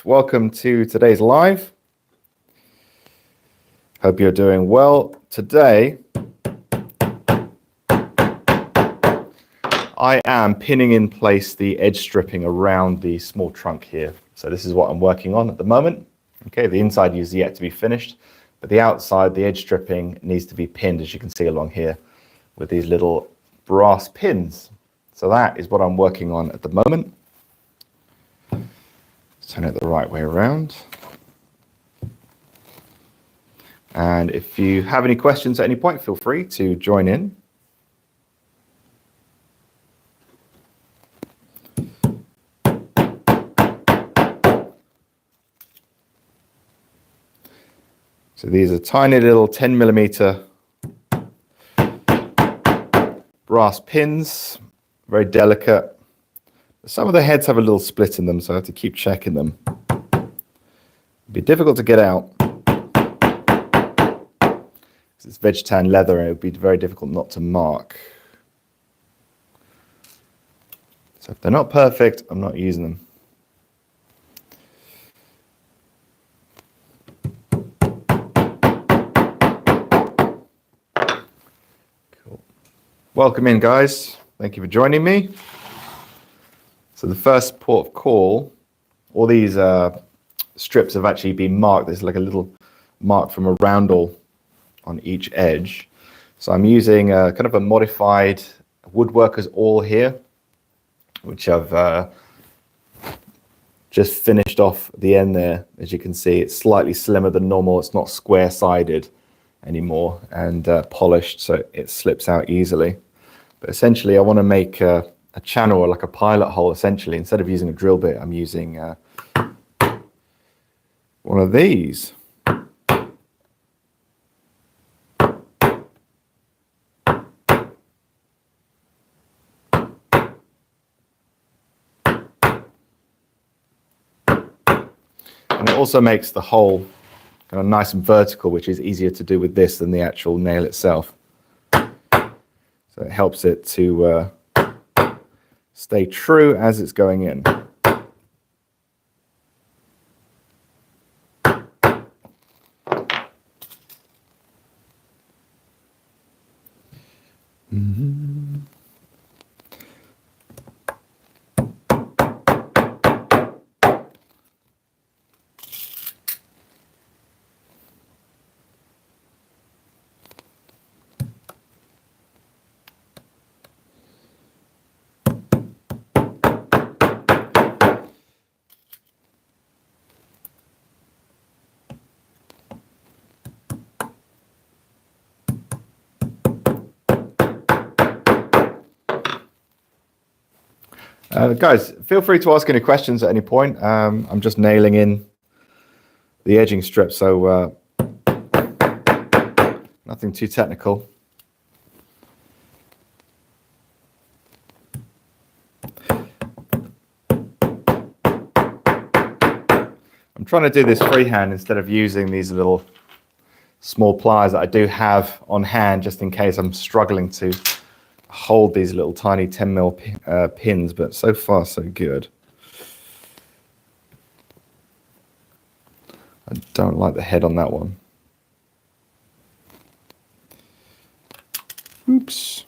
welcome to today's live. Hope you're doing well. Today, I am pinning in place the edge stripping around the small trunk here. So this is what I'm working on at the moment. Okay, the inside is yet to be finished, but the outside, the edge stripping needs to be pinned, as you can see along here, with these little brass pins. So that is what I'm working on at the moment. Turn it the right way around. And if you have any questions at any point, feel free to join in. So these are tiny little 10mm brass pins, very delicate. Some of the heads have a little split in them, so I have to keep checking them. It'd be difficult to get out. It's vegetan leather, and it would be very difficult not to mark. So if they're not perfect, I'm not using them. Cool. Welcome in, guys. Thank you for joining me. So the first port of call, all these strips have actually been marked. There's like a little mark from a roundel on each edge. So I'm using kind of a modified woodworker's awl here, which I've just finished off the end there. As you can see, it's slightly slimmer than normal. It's not square-sided anymore and polished, so it slips out easily. But essentially, I want to make a channel or like a pilot hole. Essentially, instead of using a drill bit, I'm using one of these. And it also makes the hole kind of nice and vertical, which is easier to do with this than the actual nail itself. So it helps it to stay true as it's going in. Guys, feel free to ask any questions at any point. I'm just nailing in the edging strip, so nothing too technical. I'm trying to do this freehand instead of using these little small pliers that I do have on hand, just in case I'm struggling to hold these little tiny 10mm pins, but so far so good. I don't like the head on that one. Oops.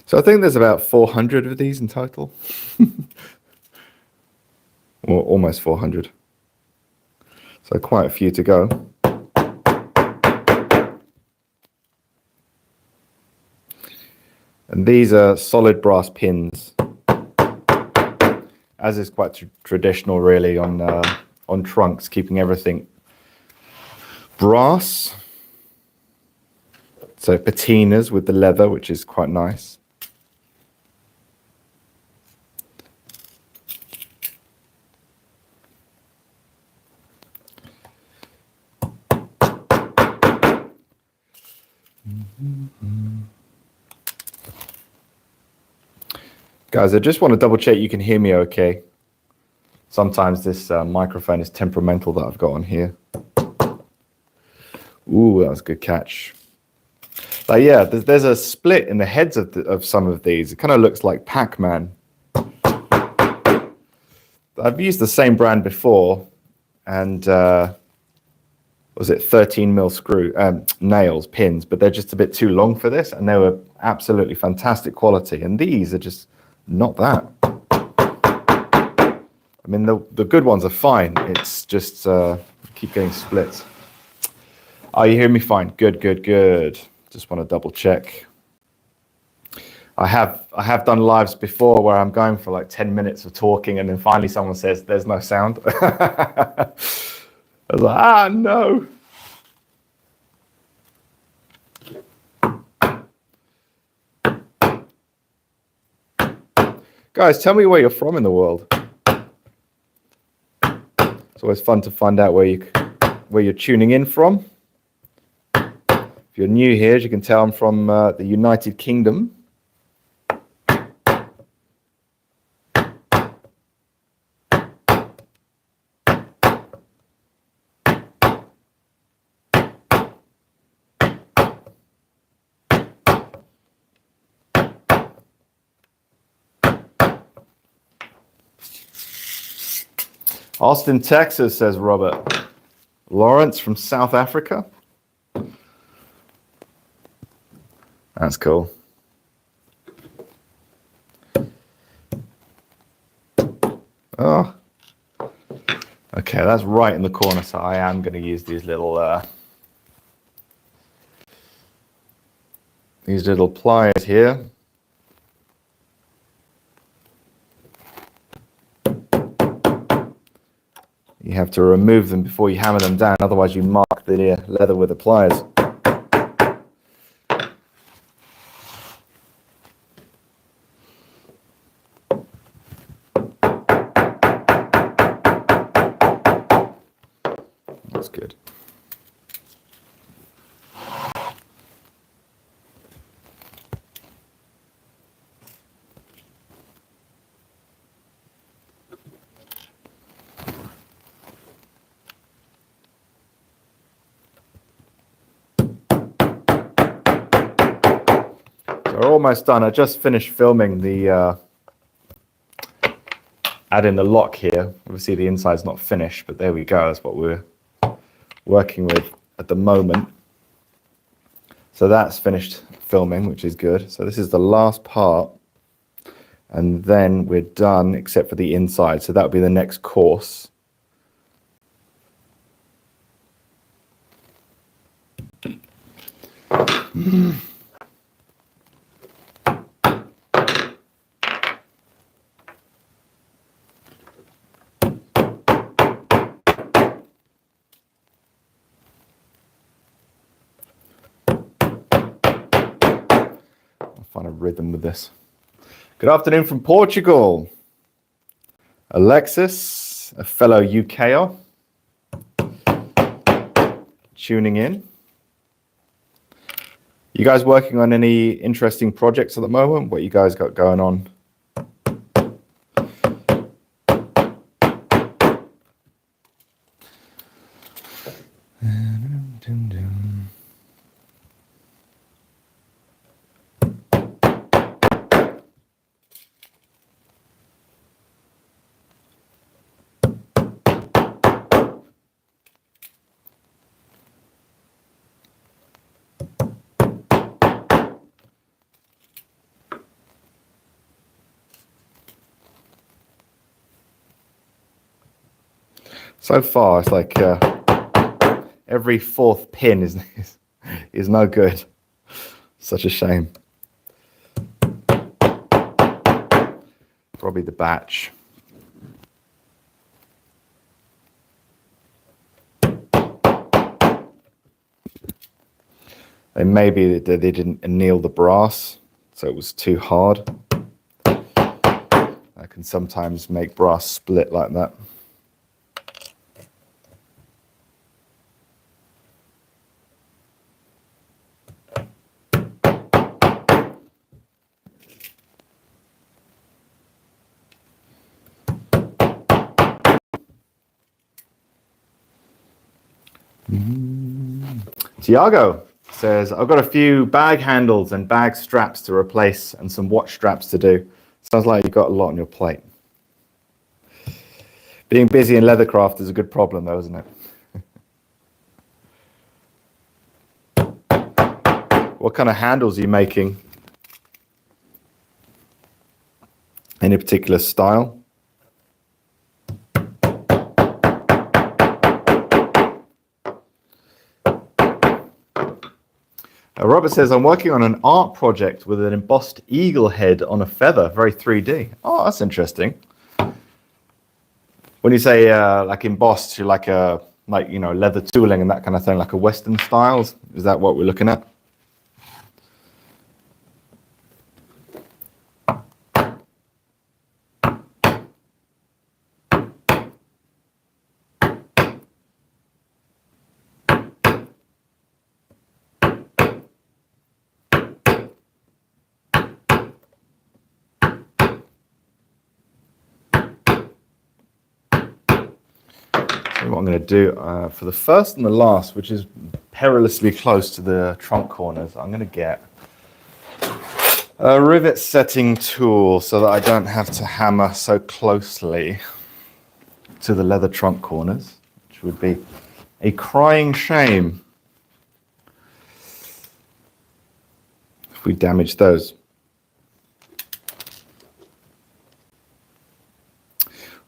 So I think there's about 400 of these in total. Or almost 400. So quite a few to go. And these are solid brass pins, as is quite traditional really on trunks, keeping everything brass. So patinas with the leather, which is quite nice. Guys, I just want to double check you can hear me okay. Sometimes this microphone is temperamental that I've got on here. Ooh, that was a good catch. But yeah, there's a split in the heads of some of these. It kind of looks like Pac-Man. I've used the same brand before, and was it 13mm screw nails, pins, but they're just a bit too long for this, and they were absolutely fantastic quality. And these are just not that. I mean, the good ones are fine. It's just keep getting splits. Oh, you hear me fine? Good, good, good. Just want to double check. I have done lives before where I'm going for like 10 minutes of talking, and then finally someone says there's no sound. I was like, no. Guys, tell me where you're from in the world. It's always fun to find out where you're tuning in from. If you're new here, as you can tell, I'm from the United Kingdom. Austin, Texas, says Robert. Lawrence from South Africa. That's cool. Oh. Okay, that's right in the corner, so I am going to use these little pliers here. You have to remove them before you hammer them down, otherwise you mark the leather with the pliers. That's good. We're almost done. I just finished filming the adding the lock here. Obviously the inside's not finished, but there we go. That's what we're working with at the moment. So that's finished filming, which is good. So this is the last part, and then we're done except for the inside. So that would be the next course. Find a rhythm with this. Good afternoon from Portugal. Alexis, a fellow UKer, tuning in. You guys working on any interesting projects at the moment? What you guys got going on? So far, it's like every fourth pin is no good. Such a shame. Probably the batch. And maybe they didn't anneal the brass, so it was too hard. I can sometimes make brass split like that. Tiago says, I've got a few bag handles and bag straps to replace and some watch straps to do. Sounds like you've got a lot on your plate. Being busy in leathercraft is a good problem though, isn't it? What kind of handles are you making? Any particular style? Robert says, I'm working on an art project with an embossed eagle head on a feather, very 3D. Oh, that's interesting. When you say like embossed, you like leather tooling and that kind of thing, like a Western styles. Is that what we're looking at? What I'm going to do for the first and the last, which is perilously close to the trunk corners, I'm going to get a rivet setting tool so that I don't have to hammer so closely to the leather trunk corners, which would be a crying shame if we damage those.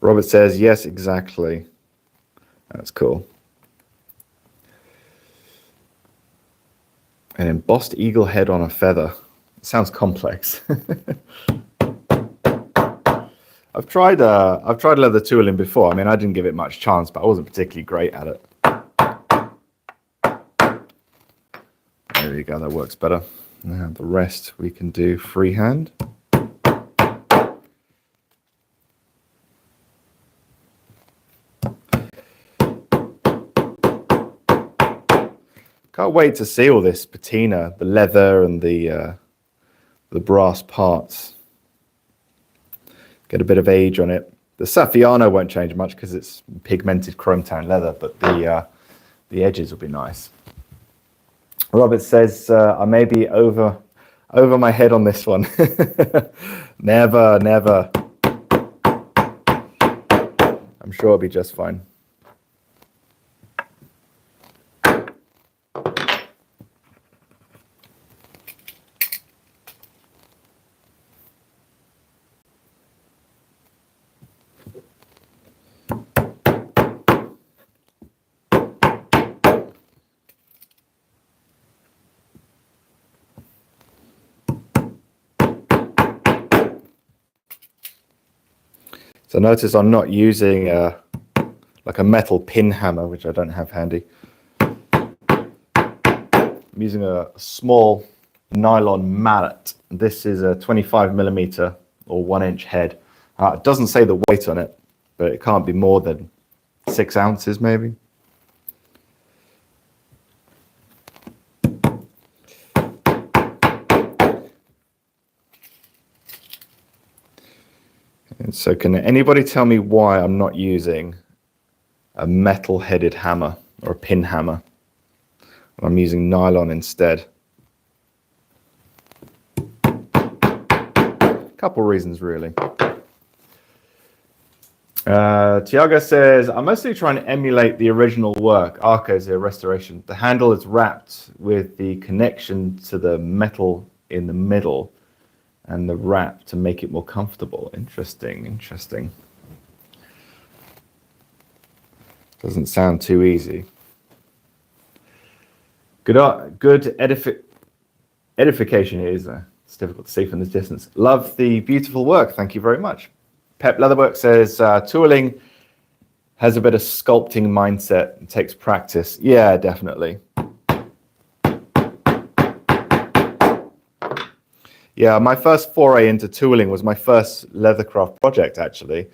Robert says, yes, exactly. That's cool. An embossed eagle head on a feather. It sounds complex. I've tried leather tooling before. I mean, I didn't give it much chance, but I wasn't particularly great at it. There you go, that works better. Now the rest we can do freehand. Can't wait to see all this patina, the leather and the brass parts. Get a bit of age on it. The Saffiano won't change much because it's pigmented chrome tan leather, but the edges will be nice. Robert says, I may be over my head on this one. Never, never. I'm sure it'll be just fine. So notice I'm not using like a metal pin hammer, which I don't have handy. I'm using a small nylon mallet. This is a 25mm or 1-inch head. It doesn't say the weight on it, but it can't be more than 6 ounces maybe. And so can anybody tell me why I'm not using a metal-headed hammer or a pin hammer? I'm using nylon instead. Couple reasons really. Tiago says, I'm mostly trying to emulate the original work. Arco's a restoration. The handle is wrapped with the connection to the metal in the middle and the wrap to make it more comfortable. Interesting, interesting. Doesn't sound too easy. Good edification is it's difficult to see from this distance. Love the beautiful work. Thank you very much. Pep Leatherwork says, tooling has a bit of sculpting mindset and takes practice. Yeah, definitely. Yeah, my first foray into tooling was my first leathercraft project, actually.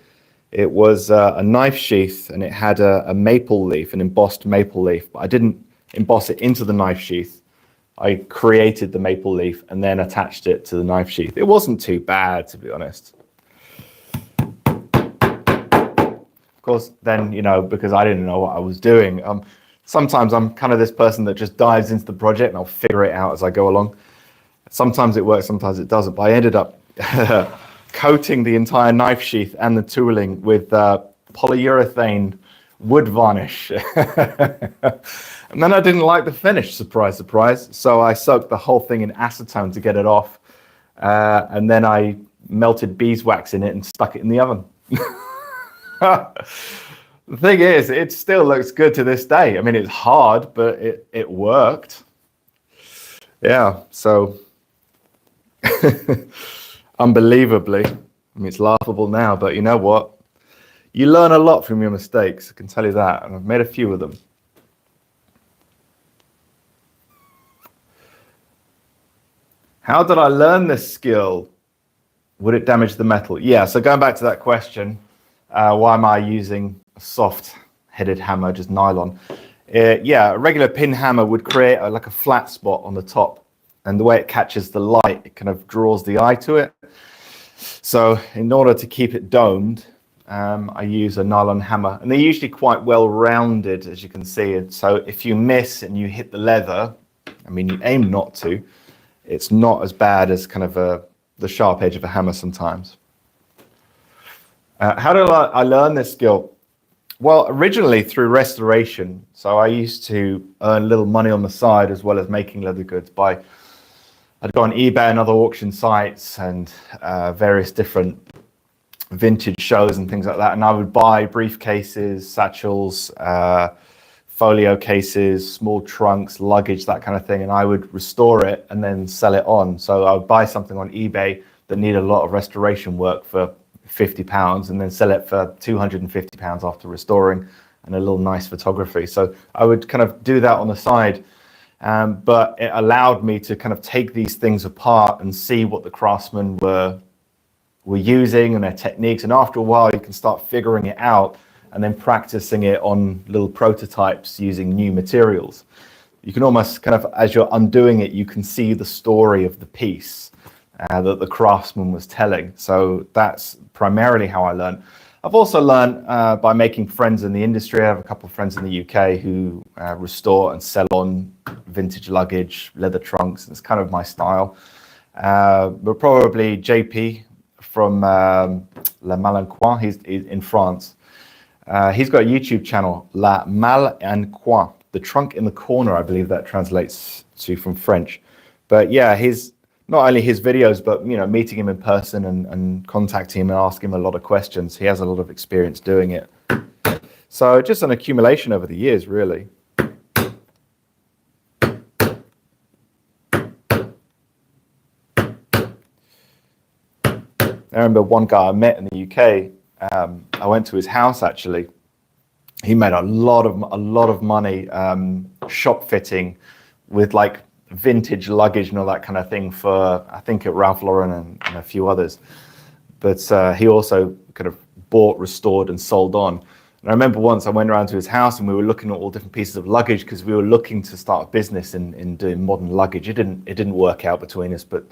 It was a knife sheath, and it had a maple leaf, an embossed maple leaf. But I didn't emboss it into the knife sheath. I created the maple leaf and then attached it to the knife sheath. It wasn't too bad, to be honest. Of course, then, because I didn't know what I was doing, Sometimes I'm kind of this person that just dives into the project and I'll figure it out as I go along. Sometimes it works, sometimes it doesn't. But I ended up coating the entire knife sheath and the tooling with polyurethane wood varnish. And then I didn't like the finish, surprise, surprise. So I soaked the whole thing in acetone to get it off. And then I melted beeswax in it and stuck it in the oven. The thing is, it still looks good to this day. I mean, it's hard, but it worked. Yeah, so unbelievably, I mean, it's laughable now, but you know what? You learn a lot from your mistakes, I can tell you that, and I've made a few of them. How did I learn this skill? Would it damage the metal? Yeah, so going back to that question, why am I using a soft-headed hammer, just nylon? Yeah, a regular pin hammer would create like a flat spot on the top, and the way it catches the light, it kind of draws the eye to it. So in order to keep it domed, I use a nylon hammer, and they're usually quite well rounded, as you can see. And so if you miss and you hit the leather, I mean, you aim not to, it's not as bad as kind of the sharp edge of a hammer sometimes. How did I learn this skill? Well, originally through restoration. So I used to earn a little money on the side as well as making leather goods I'd go on eBay and other auction sites and various different vintage shows and things like that. And I would buy briefcases, satchels, folio cases, small trunks, luggage, that kind of thing. And I would restore it and then sell it on. So I would buy something on eBay that needed a lot of restoration work for £50 and then sell it for £250 after restoring and a little nice photography. So I would kind of do that on the side. But it allowed me to kind of take these things apart and see what the craftsmen were using and their techniques. And after a while, you can start figuring it out and then practicing it on little prototypes using new materials. You can almost kind of, as you're undoing it, you can see the story of the piece that the craftsman was telling. So that's primarily how I learned. I've also learned by making friends in the industry. I have a couple of friends in the UK who restore and sell on vintage luggage, leather trunks. And it's kind of my style. But probably JP from La Malincoin, he's in France. He's got a YouTube channel, La Malincoin, the trunk in the corner, I believe that translates to from French. But yeah, he's not only his videos, but you know, meeting him in person and contacting him and asking him a lot of questions. He has a lot of experience doing it. So just an accumulation over the years, really. I remember one guy I met in the UK. I went to his house actually. He made a lot of money shop fitting with like vintage luggage and all that kind of thing for, I think, at Ralph Lauren and a few others. But he also kind of bought, restored, and sold on. And I remember once I went around to his house and we were looking at all different pieces of luggage because we were looking to start a business in doing modern luggage. It didn't work out between us, but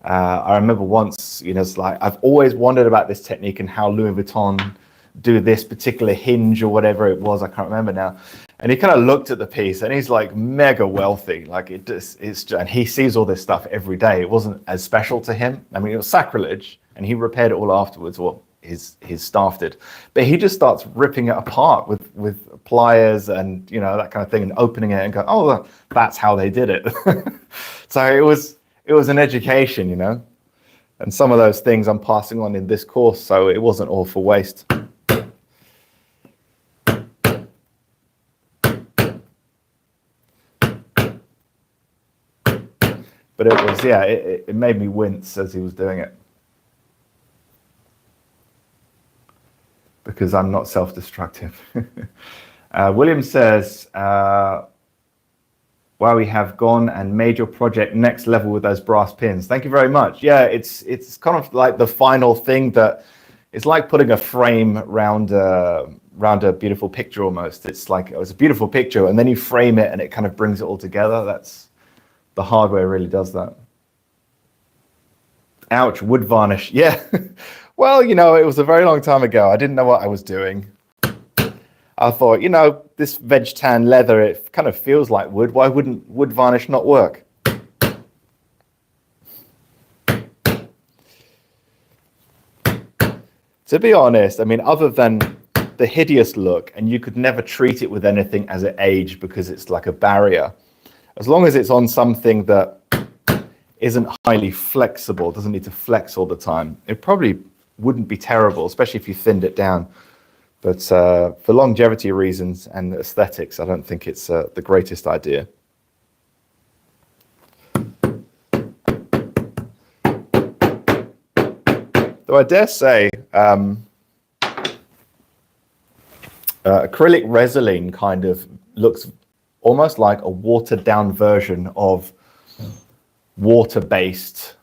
I remember once, you know, it's like I've always wondered about this technique and how Louis Vuitton do this particular hinge or whatever it was. I can't remember now. And he kind of looked at the piece and he's like mega wealthy. Like and he sees all this stuff every day. It wasn't as special to him. I mean, it was sacrilege and he repaired it all afterwards. Well, his staff did, but he just starts ripping it apart with pliers and, you know, that kind of thing and opening it and go, oh, that's how they did it. So it was an education, you know, and some of those things I'm passing on in this course. So it wasn't all for waste. But it was, yeah, it made me wince as he was doing it. Because I'm not self-destructive. William says, wow, we have gone and made your project next level with those brass pins. Thank you very much. Yeah, it's kind of like the final thing that it's like putting a frame around a beautiful picture almost. It's like, it's a beautiful picture and then you frame it and it kind of brings it all together. That's the hardware really does that. Ouch, wood varnish. Yeah. Well, you know, it was a very long time ago. I didn't know what I was doing. I thought, you know, this veg tan leather, it kind of feels like wood. Why wouldn't wood varnish not work? To be honest, I mean, other than the hideous look, and you could never treat it with anything as it aged because it's like a barrier. As long as it's on something that isn't highly flexible, doesn't need to flex all the time, it probably wouldn't be terrible, especially if you thinned it down. But for longevity reasons and aesthetics, I don't think it's the greatest idea. Though I dare say, acrylic Resolene kind of looks almost like a watered down version of water-based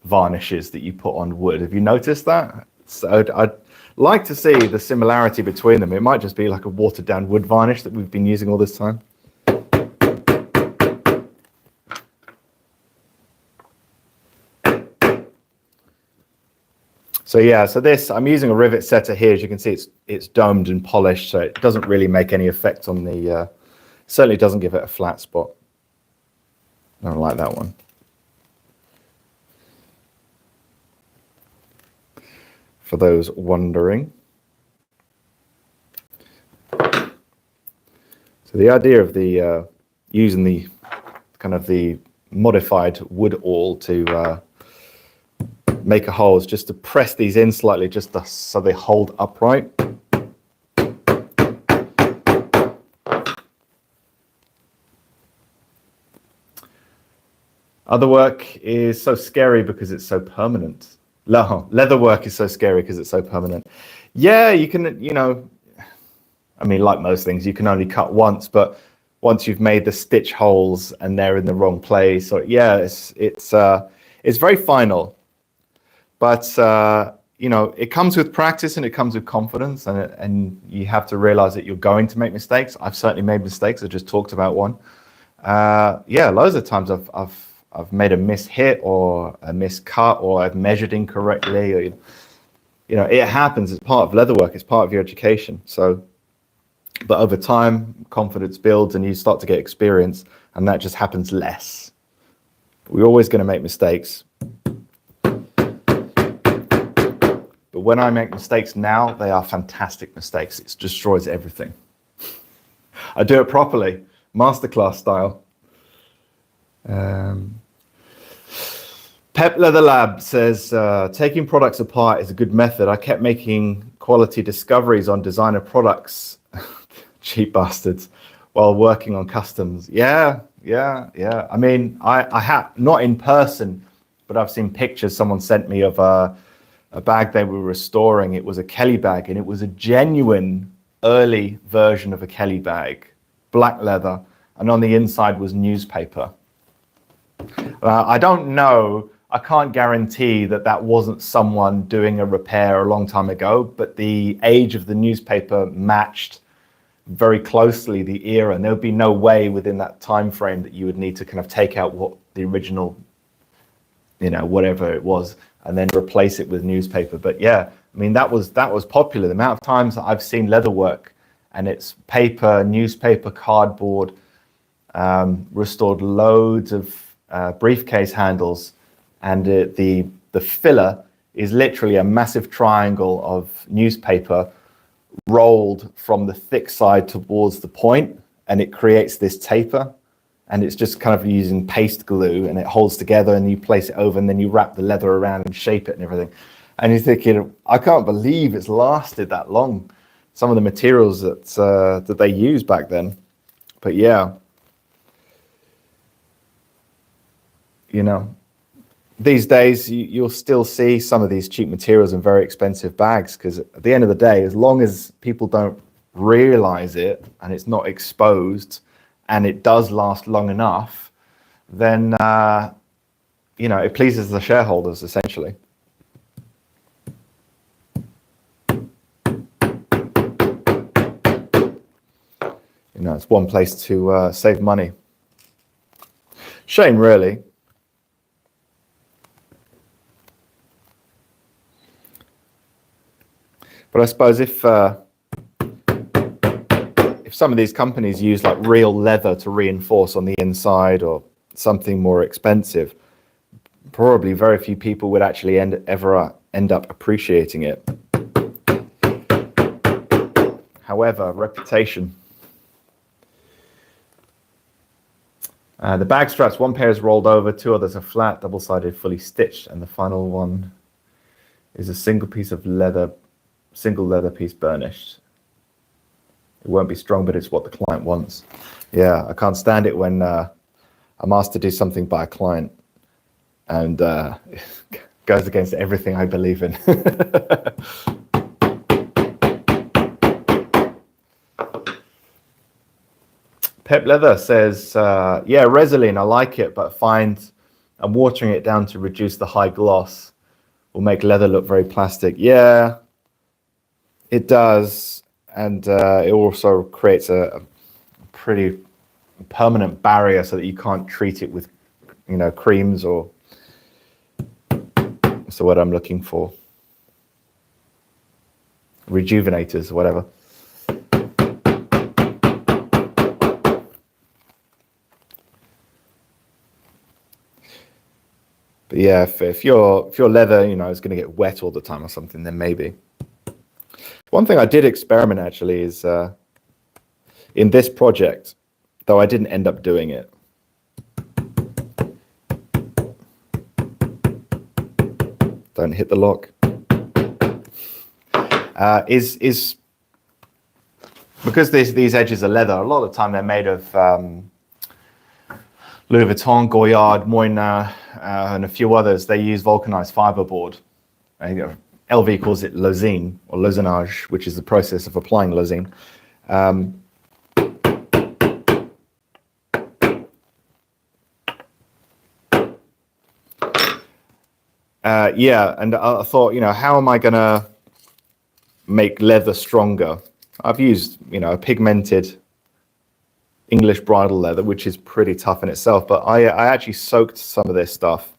varnishes that you put on wood. Have you noticed that? So I'd like to see the similarity between them. It might just be like a watered down wood varnish that we've been using all this time. So yeah, so this, I'm using a rivet setter here. As you can see, it's domed and polished, so it doesn't really make any effect on the, certainly doesn't give it a flat spot. I don't like that one. For those wondering. So the idea of the, using the kind of the modified wood awl to make a hole is just to press these in slightly, just so they hold upright. Other work is so scary because it's so permanent. Leather work is so scary because it's so permanent. Yeah, you can, you know, I mean, like most things, you can only cut once, but once you've made the stitch holes and they're in the wrong place, or yeah, it's very final. But you know, it comes with practice and it comes with confidence, and you have to realize that you're going to make mistakes. I've certainly made mistakes. I just talked about one. Yeah, loads of times I've made a mishit or a miscut, or I've measured incorrectly, or you know, it happens. It's part of leatherwork. It's part of your education. So, but over time, confidence builds and you start to get experience, and that just happens less. We're always going to make mistakes. But when I make mistakes now, they are fantastic mistakes. It destroys everything. I do it properly, masterclass style. Pep Leather Lab says, taking products apart is a good method. I kept making quality discoveries on designer products, cheap bastards, while working on customs. Yeah. I mean, I have, not in person, but I've seen pictures someone sent me of a bag they were restoring. It was a Kelly bag, and it was a genuine early version of a Kelly bag, black leather, and on the inside was newspaper. I don't know, I can't guarantee that that wasn't someone doing a repair a long time ago, but the age of the newspaper matched very closely the era, and there would be no way within that time frame that you would need to kind of take out what the original, you know, whatever it was, and then replace it with newspaper. But yeah, I mean, that was popular. The amount of times that I've seen leather work and it's paper, newspaper, cardboard, restored loads of briefcase handles, and the filler is literally a massive triangle of newspaper rolled from the thick side towards the point, and it creates this taper, and it's just kind of using paste glue, and it holds together, and you place it over, and then you wrap the leather around and shape it and everything. And you're thinking, I can't believe it's lasted that long, some of the materials that they used back then. But yeah, you know, these days you'll still see some of these cheap materials in very expensive bags, because at the end of the day, as long as people don't realize it and it's not exposed and it does last long enough, then you know, it pleases the shareholders essentially. You know, it's one place to save money. Shame, really. But I suppose if some of these companies use like real leather to reinforce on the inside or something more expensive, probably very few people would actually ever end up appreciating it. However, reputation. The bag straps, one pair is rolled over, two others are flat, double-sided, fully stitched, and the final one is a single piece of leather, single leather piece burnished. It won't be strong, but it's what the client wants. Yeah, I can't stand it when I'm asked to do something by a client and it goes against everything I believe in. Pep Leather says, yeah, Resolene, I like it, but find I'm watering it down to reduce the high gloss. Will make leather look very plastic. Yeah, it does. And it also creates a pretty permanent barrier so that you can't treat it with, you know, creams or, what's the word I'm looking for? Rejuvenators, whatever. But yeah, if your leather, you know, is going to get wet all the time or something, then maybe. One thing I did experiment actually is in this project, though I didn't end up doing it. Don't hit the lock. Is because these edges are leather. A lot of the time they're made of Louis Vuitton, Goyard, Moyna, and a few others. They use vulcanized fiberboard. LV calls it Lozine or Lozinage, which is the process of applying Lozine. Yeah, and I thought, you know, how am I going to make leather stronger? I've used, you know, a pigmented English bridal leather, which is pretty tough in itself, but I actually soaked some of this stuff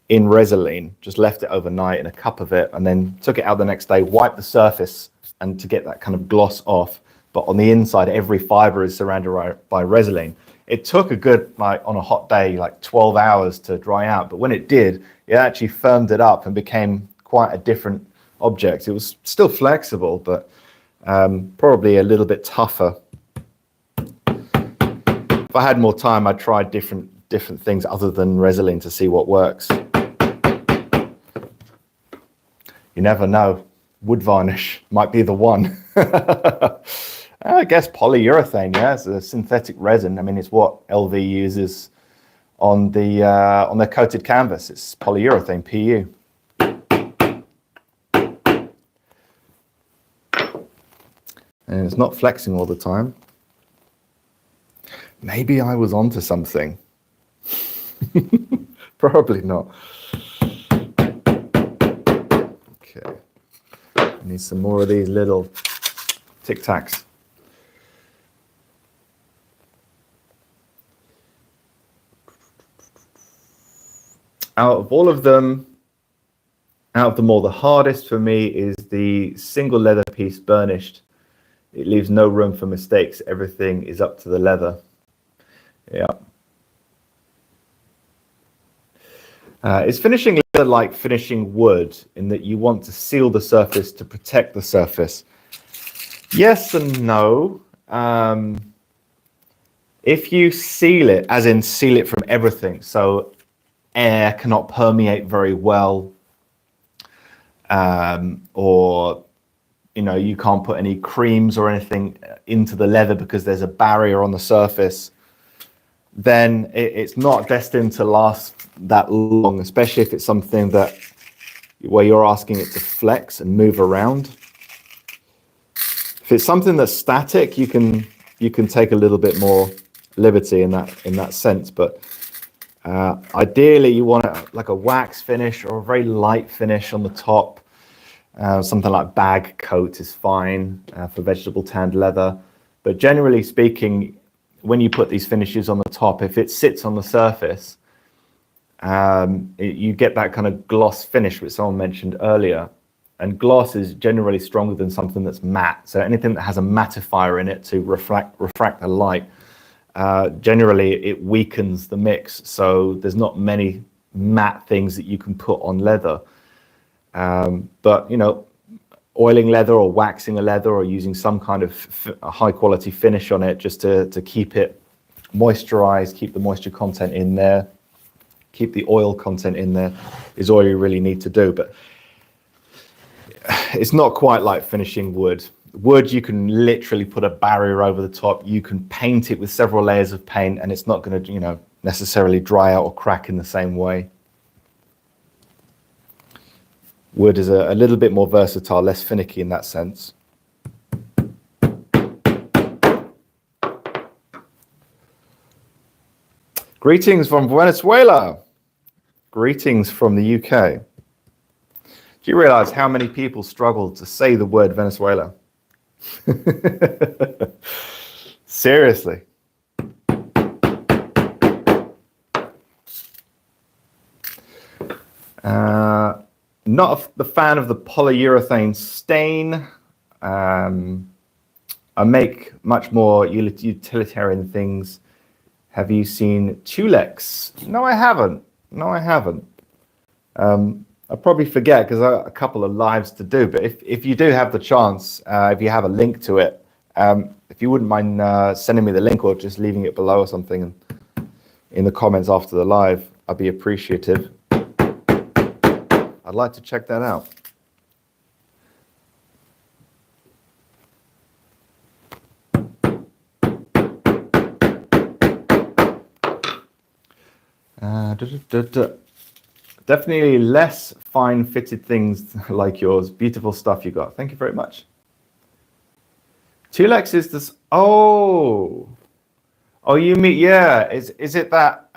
in Resolene, just left it overnight in a cup of it, and then took it out the next day, wiped the surface, and to get that kind of gloss off. But on the inside, every fiber is surrounded by Resolene. It took a good, like on a hot day, like 12 hours to dry out. But when it did, it actually firmed it up and became quite a different object. It was still flexible, but probably a little bit tougher. If I had more time, I'd try different things other than Resolene to see what works. You never know. Wood varnish might be the one. I guess polyurethane, yeah, it's a synthetic resin. I mean, it's what LV uses on their coated canvas. It's polyurethane, PU. And it's not flexing all the time. Maybe I was onto something. Probably not. Okay. I need some more of these little Tic Tacs. Out of them all, the hardest for me is the single leather piece burnished. It leaves no room for mistakes. Everything is up to the leather. Yeah. Is finishing leather like finishing wood in that you want to seal the surface to protect the surface? Yes and no. If you seal it, as in seal it from everything, so air cannot permeate very well, or you know, you can't put any creams or anything into the leather because there's a barrier on the surface, then it's not destined to last that long, especially if it's something that where you're asking it to flex and move around. If it's something that's static, you can take a little bit more liberty in that sense, but ideally you want it like a wax finish or a very light finish on the top. Something like bag coat is fine for vegetable tanned leather, but generally speaking, when you put these finishes on the top, if it sits on the surface, you get that kind of gloss finish which someone mentioned earlier. and gloss is generally stronger than something that's matte. So anything that has a mattifier in it to refract the light, generally it weakens the mix. So there's not many matte things that you can put on leather. But you know, oiling leather or waxing a leather or using some kind of high quality finish on it just to keep it moisturized, keep the moisture content in there, keep the oil content in there is all you really need to do. But it's not quite like finishing wood. Wood, you can literally put a barrier over the top. You can paint it with several layers of paint and it's not going to, you know, necessarily dry out or crack in the same way. Wood is a little bit more versatile, less finicky in that sense. Greetings from Venezuela. Greetings from the UK. Do you realize how many people struggle to say the word Venezuela? Seriously. Not the fan of the polyurethane stain. I make much more utilitarian things. Have you seen Tulex? No, I haven't. No, I haven't. I'll probably forget because I got a couple of lives to do. But if you do have the chance, if you have a link to it, if you wouldn't mind sending me the link or just leaving it below or something and in the comments after the live, I'd be appreciative. I'd like to check that out. Definitely less fine fitted things like yours. Beautiful stuff you got. Thank you very much. Tulex is this. Oh, you mean, yeah. Is it that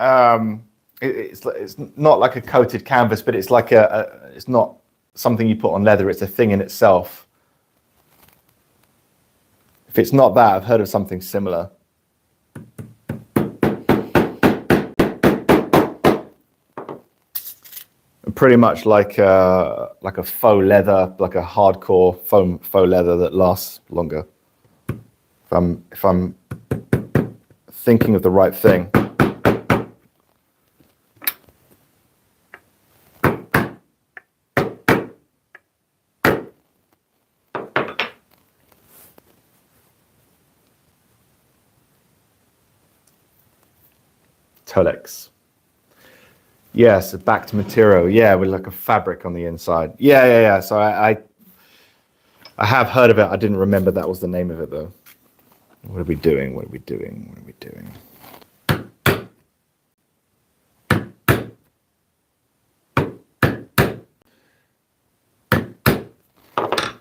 it's not like a coated canvas, but it's like it's not something you put on leather. It's a thing in itself. If it's not that, I've heard of something similar. Pretty much like a faux leather, like a hardcore faux leather that lasts longer. If I'm thinking of the right thing. Tulex. Yes, back to material. Yeah, with like a fabric on the inside. Yeah. So I have heard of it. I didn't remember that was the name of it though. What are we doing? What are we doing? What are we doing?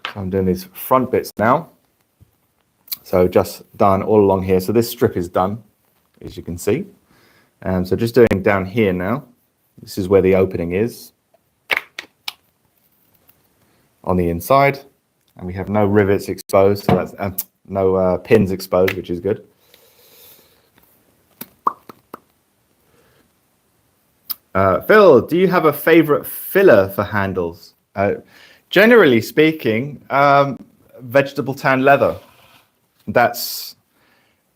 So I'm doing these front bits now. So just done all along here. So this strip is done, as you can see. So just doing down here now. This is where the opening is on the inside, and we have no rivets exposed, so that's no pins exposed, which is good. Phil, do you have a favorite filler for handles? Generally speaking, vegetable tan leather. That's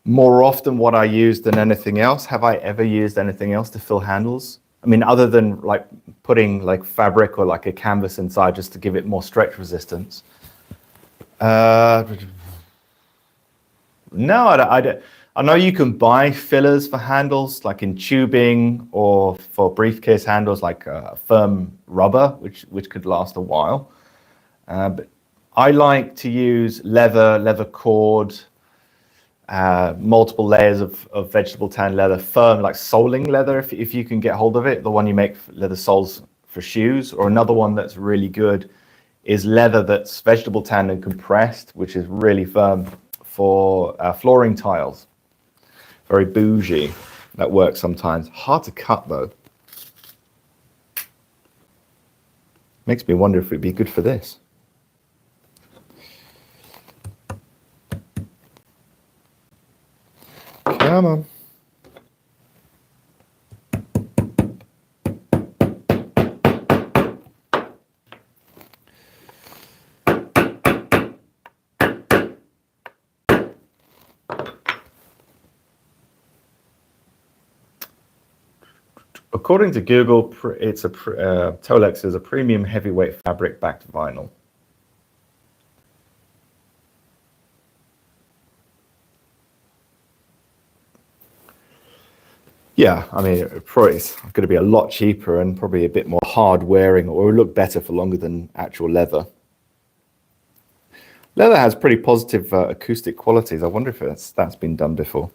more often what I use than anything else. Have I ever used anything else to fill handles? I mean, other than like putting like fabric or like a canvas inside just to give it more stretch resistance. No, I don't. I know you can buy fillers for handles, like in tubing or for briefcase handles, like firm rubber, which could last a while. But I like to use leather cord, multiple layers of vegetable tan leather, firm, like soling leather, if you can get hold of it, the one you make leather soles for shoes. Or another one that's really good is leather that's vegetable tan and compressed, which is really firm for flooring tiles. Very bougie. That works sometimes. Hard to cut though. Makes me wonder if it'd be good for this. Come on. According to Google, it's a Tolex is a premium heavyweight fabric backed vinyl. Yeah, I mean, it's going to be a lot cheaper and probably a bit more hard wearing, or will look better for longer than actual leather. Leather has pretty positive acoustic qualities. I wonder if that's been done before.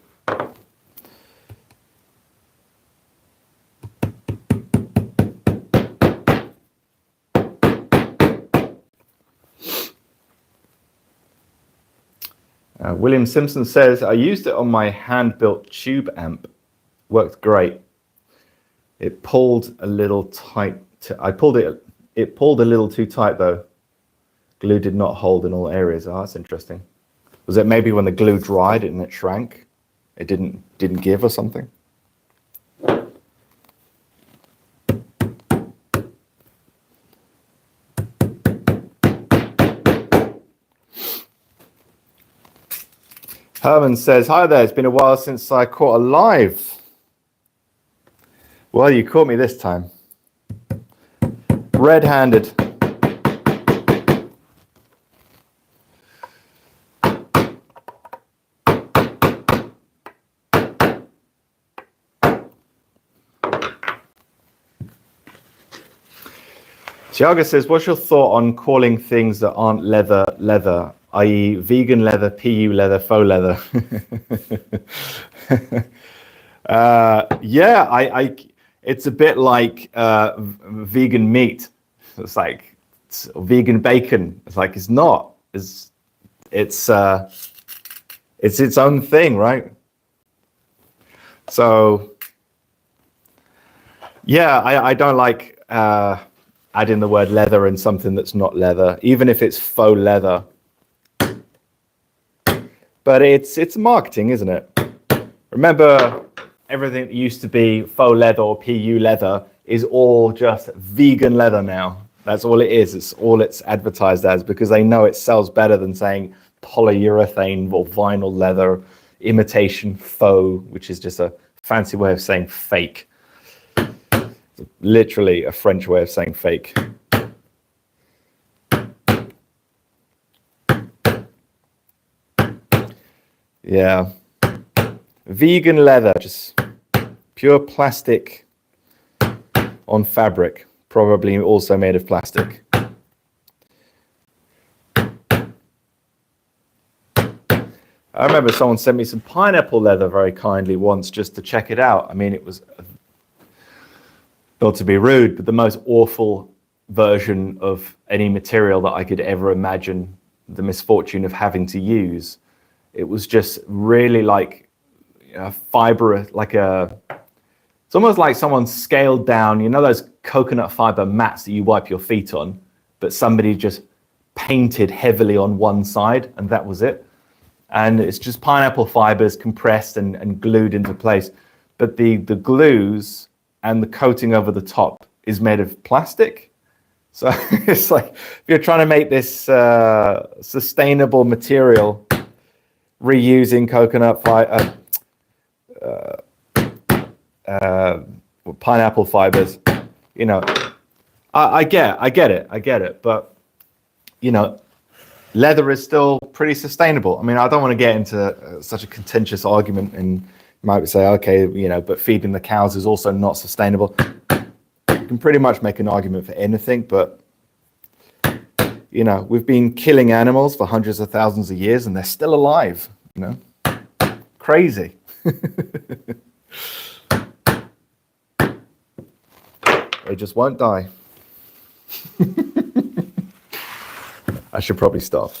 William Simpson says, I used it on my hand-built tube amp. Worked great. It pulled a little tight. It pulled a little too tight though. Glue did not hold in all areas. Oh, that's interesting. Was it maybe when the glue dried and it shrank? It didn't give or something? Herman says, hi there, it's been a while since I caught a live. Well, you caught me this time. Red-handed. Tiago says, what's your thought on calling things that aren't leather, i.e. vegan leather, PU leather, faux leather? Yeah, it's a bit like vegan meat. It's like vegan bacon. It's like, it's not. It's its own thing, right? So, yeah, I don't like adding the word leather in something that's not leather, even if it's faux leather. But it's marketing, isn't it? Remember, everything that used to be faux leather or PU leather is all just vegan leather now. That's all it is. It's all it's advertised as, because they know it sells better than saying polyurethane or vinyl leather, imitation faux, which is just a fancy way of saying fake. Literally a French way of saying fake. Yeah. Vegan leather, just pure plastic on fabric, probably also made of plastic. I remember someone sent me some pineapple leather very kindly once just to check it out. I mean, it was, not to be rude, but the most awful version of any material that I could ever imagine the misfortune of having to use. It was just really like a fiber, like it's almost like someone scaled down, you know, those coconut fiber mats that you wipe your feet on, but somebody just painted heavily on one side and that was it. And it's just pineapple fibers compressed and glued into place. But the glues and the coating over the top is made of plastic. So it's like, if you're trying to make this sustainable material, reusing coconut fiber, pineapple fibers, you know, I get it, but you know, leather is still pretty sustainable. I mean, I don't want to get into such a contentious argument, and you might say, okay, you know, but feeding the cows is also not sustainable. You can pretty much make an argument for anything, but you know, we've been killing animals for hundreds of thousands of years and they're still alive, you know, crazy. They just won't die. I should probably stop.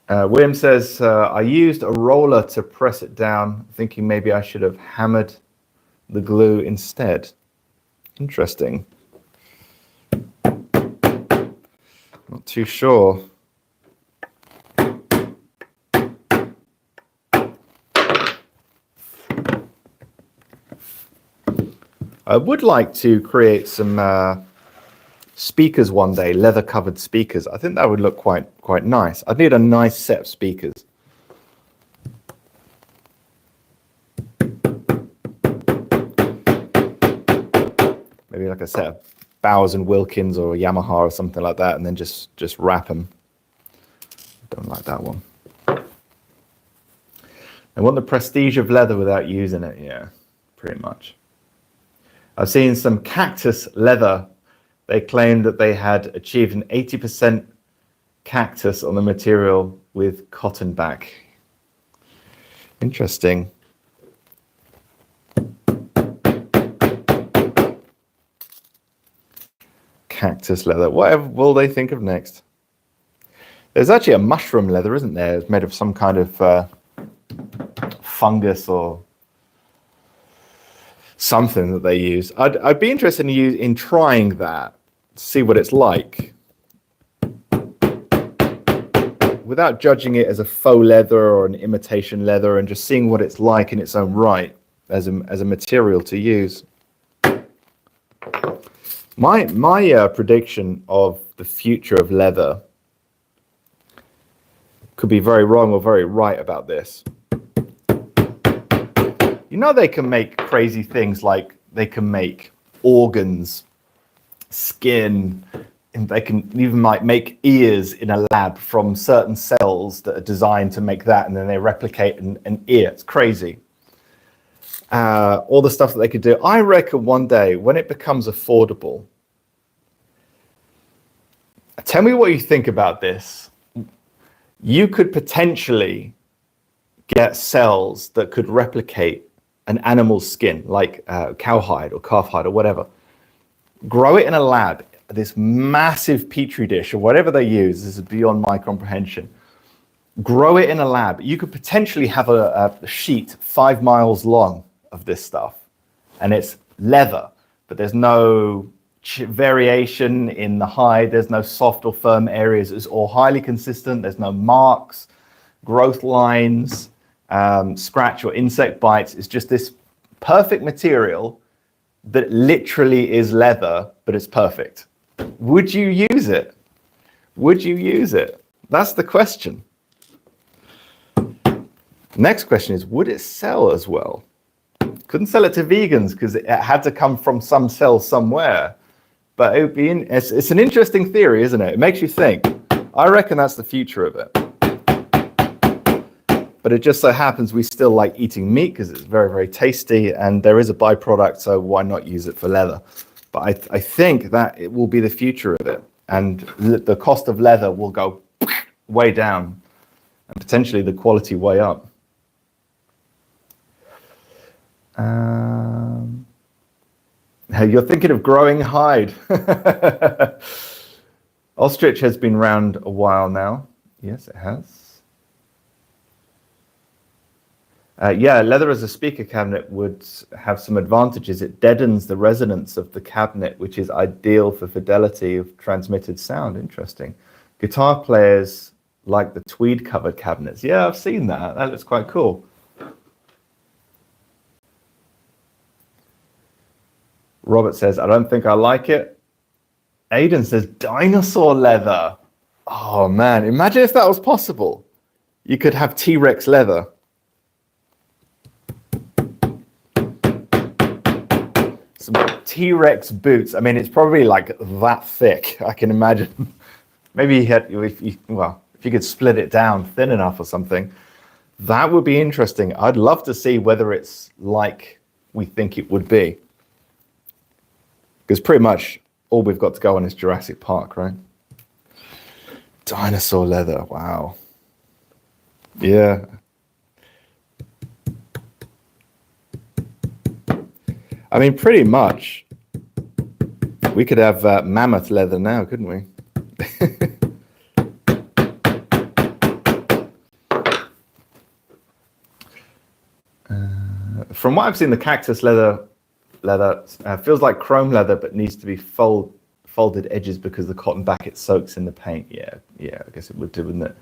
William says, I used a roller to press it down, thinking maybe I should have hammered the glue instead. Interesting. Not too sure. I would like to create some speakers one day, leather-covered speakers. I think that would look quite nice. I'd need a nice set of speakers. maybe like a set of Bowers and Wilkins or Yamaha or something like that, and then just wrap them. Don't like that one. I want the prestige of leather without using it. Yeah, pretty much. I've seen some cactus leather. They claimed that they had achieved an 80% cactus on the material with cotton back. Interesting. Cactus leather. Whatever will they think of next? There's actually a mushroom leather, isn't there? It's made of some kind of fungus or something that they use. I'd be interested in trying that, see what it's like, without judging it as a faux leather or an imitation leather, and just seeing what it's like in its own right as a material to use. My prediction of the future of leather could be very wrong or very right about this. You know, they can make crazy things, like they can make organs, skin, and they can even like make ears in a lab from certain cells that are designed to make that, and then they replicate an ear. It's crazy. All the stuff that they could do. I reckon one day when it becomes affordable, tell me what you think about this. You could potentially get cells that could replicate an animal's skin, like cowhide or calf hide or whatever. Grow it in a lab, this massive petri dish or whatever they use. This is beyond my comprehension. Grow it in a lab. You could potentially have a sheet 5 miles long of this stuff, and it's leather, but there's no variation in the hide. There's no soft or firm areas. It's all highly consistent. There's no marks, growth lines, scratch or insect bites. It's just this perfect material that literally is leather, but it's perfect. Would you use it? Would you use it? That's the question. Next question is, would it sell as well? Couldn't sell it to vegans because it had to come from some cell somewhere. But it would be it's an interesting theory, isn't it? It makes you think. I reckon that's the future of it. But it just so happens we still like eating meat because it's very, very tasty, and there is a byproduct, so why not use it for leather? But I think that it will be the future of it, and the cost of leather will go way down, and potentially the quality way up. You're thinking of growing hide. Ostrich has been around a while now. Yes, it has. Yeah, leather as a speaker cabinet would have some advantages. It deadens the resonance of the cabinet, which is ideal for fidelity of transmitted sound. Interesting. Guitar players like the tweed covered cabinets. Yeah, I've seen that. That looks quite cool. Robert says, I don't think I like it. Aiden says, dinosaur leather. Oh man, imagine if that was possible. You could have T-Rex leather. Some T-Rex boots. I mean, it's probably like that thick, I can imagine. Maybe if you could split it down thin enough or something, that would be interesting. I'd love to see whether it's like we think it would be. Because pretty much all we've got to go on is Jurassic Park, right? Dinosaur leather, wow. Yeah. I mean, pretty much, we could have mammoth leather now, couldn't we? From what I've seen, the cactus leather feels like chrome leather, but needs to be folded edges because the cotton back, it soaks in the paint. Yeah, I guess it would do, wouldn't it?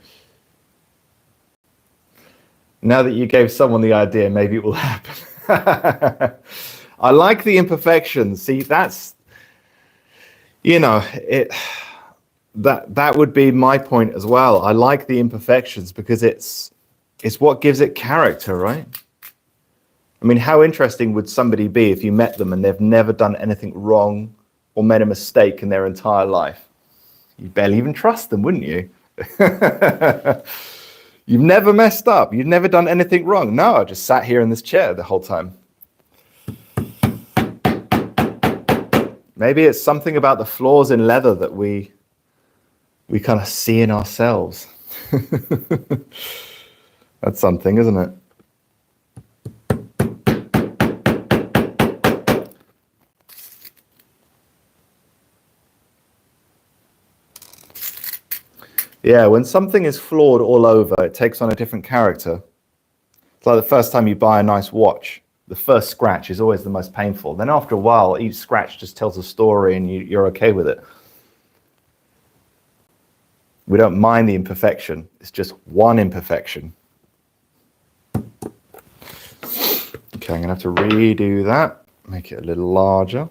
Now that you gave someone the idea, maybe it will happen. I like the imperfections. See, that's, that would be my point as well. I like the imperfections because it's what gives it character, right? I mean, how interesting would somebody be if you met them and they've never done anything wrong or made a mistake in their entire life? You'd barely even trust them, wouldn't you? You've never messed up. You've never done anything wrong. No, I just sat here in this chair the whole time. Maybe it's something about the flaws in leather that we kind of see in ourselves. That's something, isn't it? Yeah, when something is flawed all over, it takes on a different character. It's like the first time you buy a nice watch, the first scratch is always the most painful. Then after a while, each scratch just tells a story and you're okay with it. We don't mind the imperfection. It's just one imperfection. Okay, I'm going to have to redo that, make it a little larger.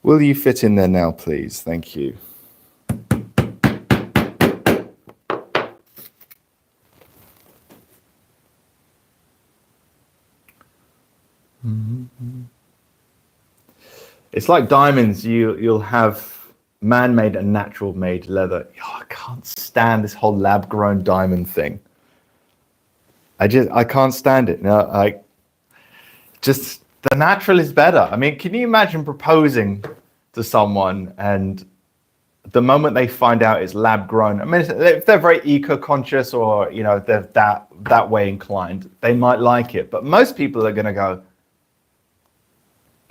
Will you fit in there now, please? Thank you. It's like diamonds. You'll have man-made and natural-made leather. Oh, I can't stand this whole lab-grown diamond thing. I can't stand it. No, just the natural is better. I mean, can you imagine proposing to someone and the moment they find out it's lab-grown? I mean, if they're very eco-conscious or they're that way inclined, they might like it. But most people are going to go,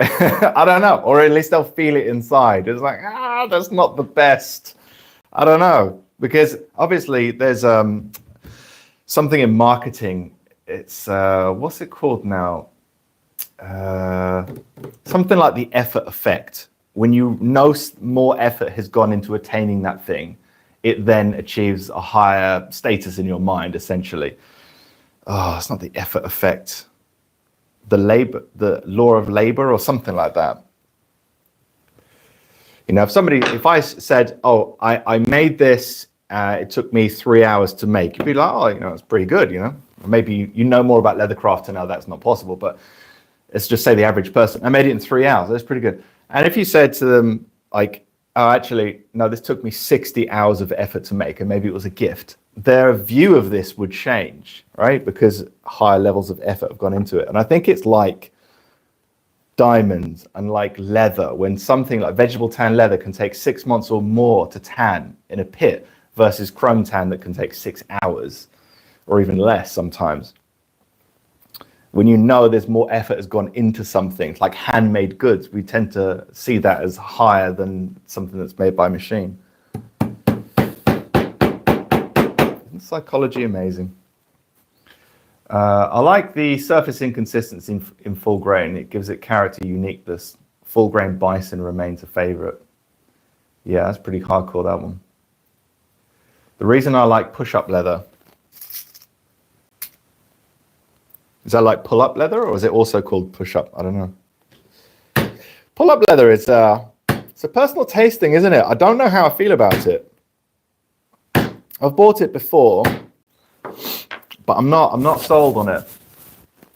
I don't know, or at least they'll feel it inside. It's like, that's not the best. I don't know, because obviously there's something in marketing. It's what's it called now? Something like the effort effect. When you know more effort has gone into attaining that thing, it then achieves a higher status in your mind, essentially. Oh, it's not the effort effect. The law of labor or something like that. If I said, oh, I made this, it took me 3 hours to make, you'd be like, oh, it's pretty good, Maybe you know more about Leathercraft to know that's not possible, but let's just say the average person, I made it in 3 hours, that's pretty good. And if you said to them, like, oh, actually, no, this took me 60 hours of effort to make, and maybe it was a gift, their view of this would change, right? Because higher levels of effort have gone into it. And I think it's like diamonds and like leather, when something like vegetable tan leather can take 6 months or more to tan in a pit versus chrome tan that can take 6 hours or even less sometimes. When there's more effort has gone into something, like handmade goods, we tend to see that as higher than something that's made by machine. Psychology amazing. I like the surface inconsistency in full grain. It gives it character, uniqueness. Full grain bison remains a favorite. Yeah, that's pretty hardcore, that one. The reason I like push-up leather, is that like pull-up leather, or is it also called push-up? I don't know. Pull-up leather is it's a personal taste thing, isn't it? I don't know how I feel about it. I've bought it before, but I'm not sold on it.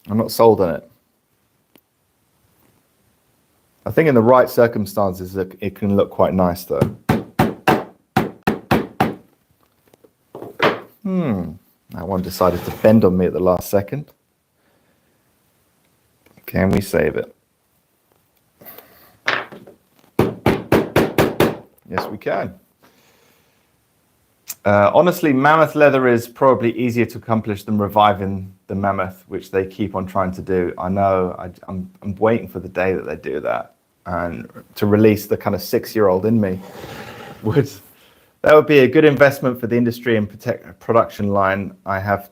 I'm not sold on it. I think in the right circumstances, it can look quite nice, though. That one decided to bend on me at the last second. Can we save it? Yes, we can. Honestly, mammoth leather is probably easier to accomplish than reviving the mammoth, which they keep on trying to do. I know, I'm waiting for the day that they do that, and to release the kind of 6-year-old in me. That would be a good investment for the industry and production line. I have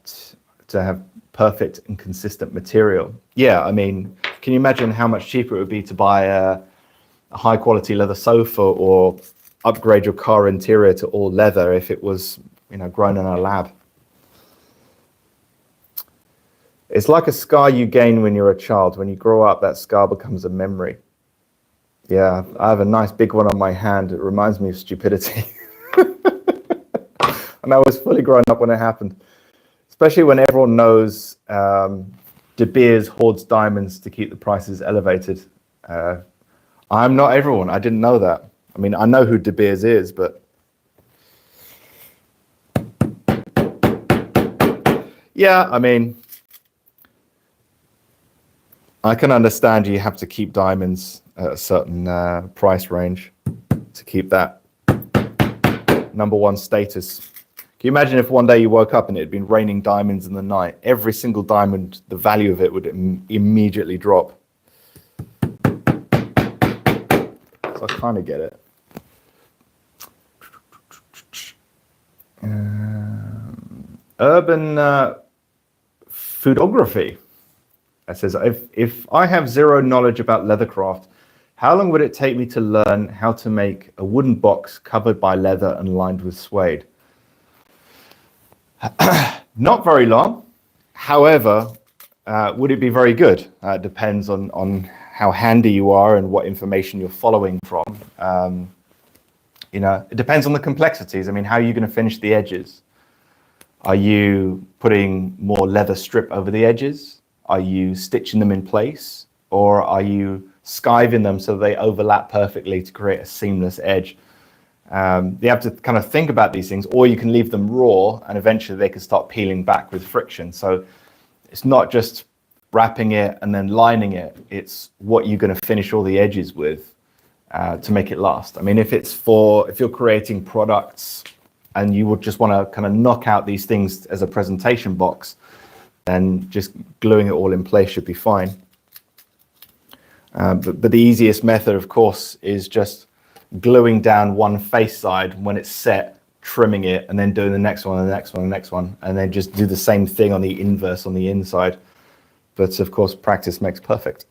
to have perfect and consistent material. Yeah, I mean, can you imagine how much cheaper it would be to buy a high quality leather sofa or upgrade your car interior to all leather if it was, grown in a lab? It's like a scar you gain when you're a child. When you grow up, that scar becomes a memory. Yeah, I have a nice big one on my hand. It reminds me of stupidity. And I was fully grown up when it happened. It's especially when everyone knows De Beers hoards diamonds to keep the prices elevated. I'm not everyone. I didn't know that. I mean, I know who De Beers is, but yeah, I mean, I can understand you have to keep diamonds at a certain price range to keep that #1 status. Can you imagine if one day you woke up and it had been raining diamonds in the night? Every single diamond, the value of it would immediately drop. So I kind of get it. Urban foodography. It says, if I have zero knowledge about leathercraft, how long would it take me to learn how to make a wooden box covered by leather and lined with suede? Not very long. However, would it be very good? It depends on how handy you are and what information you're following from. You know, it depends on the complexities. I mean, how are you going to finish the edges? Are you putting more leather strip over the edges? Are you stitching them in place? Or are you skiving them so they overlap perfectly to create a seamless edge? You have to kind of think about these things, or you can leave them raw and eventually they can start peeling back with friction. So it's not just wrapping it and then lining it. It's what you're going to finish all the edges with to make it last. I mean, if you're creating products and you would just want to kind of knock out these things as a presentation box, then just gluing it all in place should be fine. But the easiest method, of course, is just gluing down one face side when it's set, trimming it, and then doing the next one, and the next one, and the next one, and then just do the same thing on the inverse on the inside. But of course, practice makes perfect.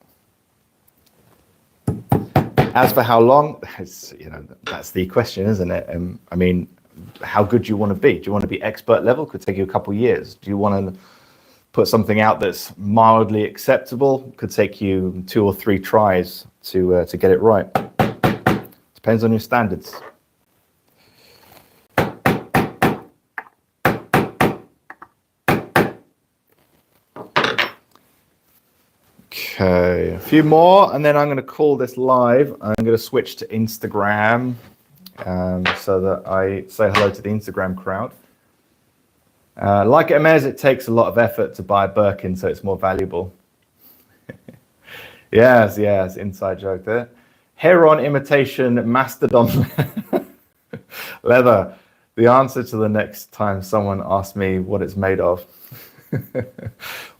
As for how long, that's the question, isn't it? I mean, how good do you want to be? Do you want to be expert level? Could take you a couple of years. Do you want to put something out that's mildly acceptable? Could take you 2 or 3 tries to get it right. Depends on your standards. Okay, a few more, and then I'm going to call this live. I'm going to switch to Instagram so that I say hello to the Instagram crowd. Like Hermes, it takes a lot of effort to buy a Birkin, so it's more valuable. Yes, inside joke there. Heron imitation mastodon leather. The answer to the next time someone asks me what it's made of.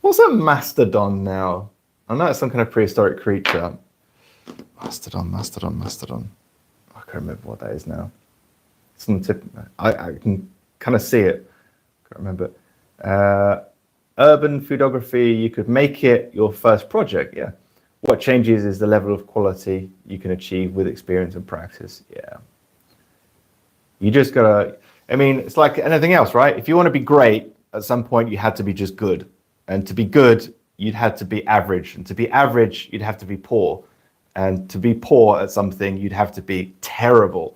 What's a mastodon now? I know it's some kind of prehistoric creature. Mastodon. I can't remember what that is now. It's on the tip. I can kind of see it. Can't remember. Urban foodography, you could make it your first project, yeah. What changes is the level of quality you can achieve with experience and practice, yeah. You just gotta, I mean, it's like anything else, right? If you want to be great, at some point you had to be just good. And to be good, you'd have to be average. And to be average, you'd have to be poor. And to be poor at something, you'd have to be terrible.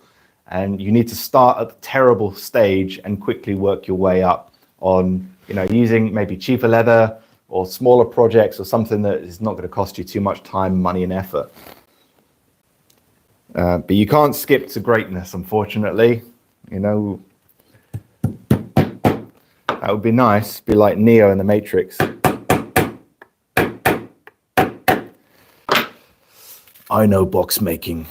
And you need to start at the terrible stage and quickly work your way up on, using maybe cheaper leather or smaller projects or something that is not going to cost you too much time, money, and effort. But you can't skip to greatness, unfortunately. That would be nice. Be like Neo in the Matrix. I know box making.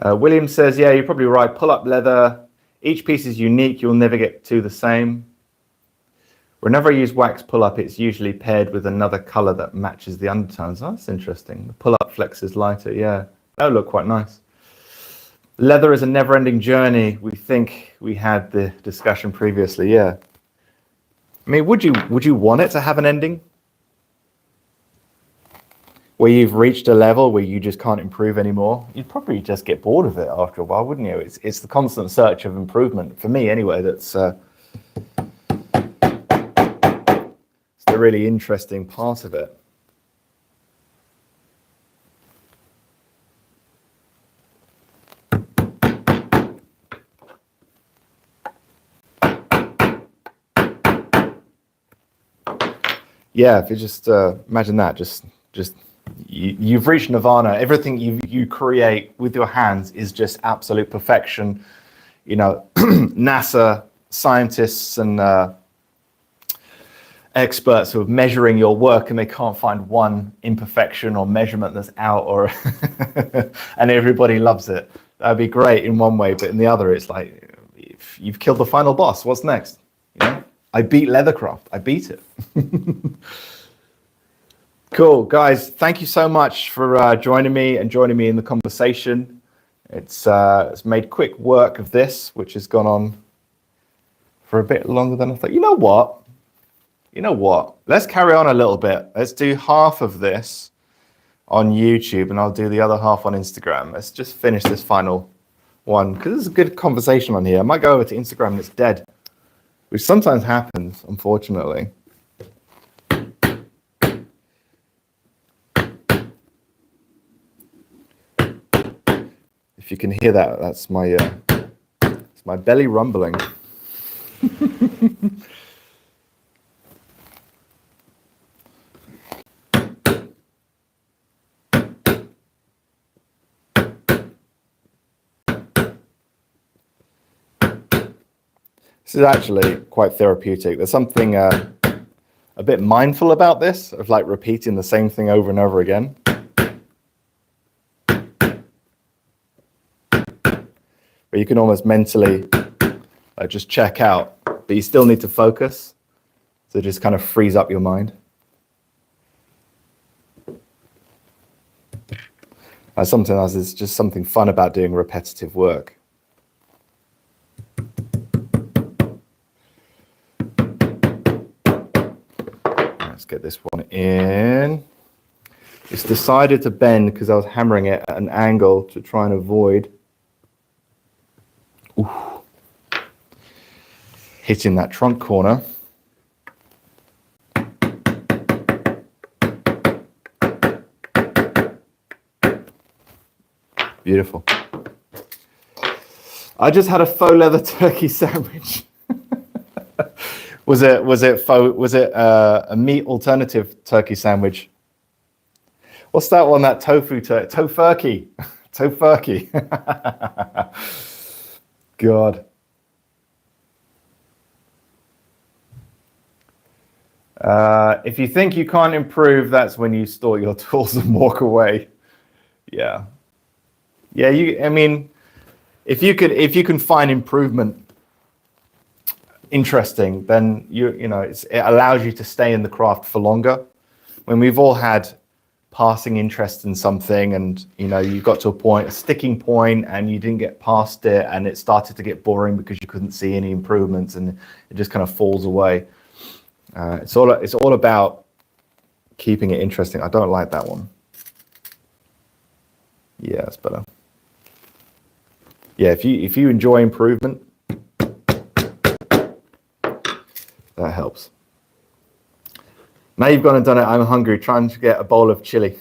William says, yeah, you're probably right. Pull up leather. Each piece is unique. You'll never get two the same. Whenever I use wax pull up, it's usually paired with another color that matches the undertones. Oh, that's interesting. The pull up flex is lighter. Yeah, that would look quite nice. Leather is a never ending journey. We think we had the discussion previously. Yeah. I mean, would you want it to have an ending? Where you've reached a level where you just can't improve anymore? You'd probably just get bored of it after a while, wouldn't you? It's the constant search of improvement, for me anyway, that's It's the really interesting part of it. Yeah, if you just imagine that, just you've reached nirvana. Everything you create with your hands is just absolute perfection. You know, NASA scientists and experts who are measuring your work and they can't find one imperfection or measurement that's out, or and everybody loves it. That'd be great in one way, but in the other, it's like, if you've killed the final boss, what's next? You know? I beat Leathercraft. I beat it. Cool, guys. Thank you so much for joining me in the conversation. It's made quick work of this, which has gone on for a bit longer than I thought. You know what? Let's carry on a little bit. Let's do half of this on YouTube, and I'll do the other half on Instagram. Let's just finish this final one, because there's a good conversation on here. I might go over to Instagram and it's dead, which sometimes happens, unfortunately. If you can hear that, that's my belly rumbling. This is actually quite therapeutic. There's something a bit mindful about this, of like repeating the same thing over and over again. But you can almost mentally just check out, but you still need to focus. So it just kind of frees up your mind. Sometimes there's just something fun about doing repetitive work. Let's get this one in. It's decided to bend because I was hammering it at an angle to try and avoid hitting that trunk corner. Beautiful. I just had a faux leather turkey sandwich. Was it a meat alternative turkey sandwich? What's that one? That tofurkey. Tofurkey. God. If you think you can't improve, that's when you store your tools and walk away. Yeah. Yeah, I mean, if you can find improvement interesting, then it allows you to stay in the craft for longer. When we've all had passing interest in something, and you got to a sticking point, and you didn't get past it, and it started to get boring because you couldn't see any improvements, and it just kind of falls away. It's all about keeping it interesting. I don't like that one. Yeah, it's better. Yeah, if you enjoy improvement, that helps. Now you've gone and done it. I'm hungry, trying to get a bowl of chili.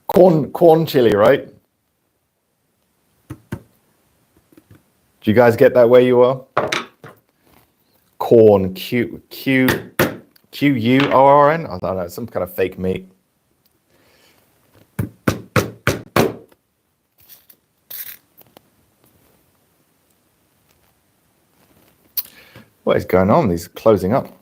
corn chili, right? Do you guys get that where you are? Corn, Q-U-O-R-N? I don't know, some kind of fake meat. What is going on? These are closing up.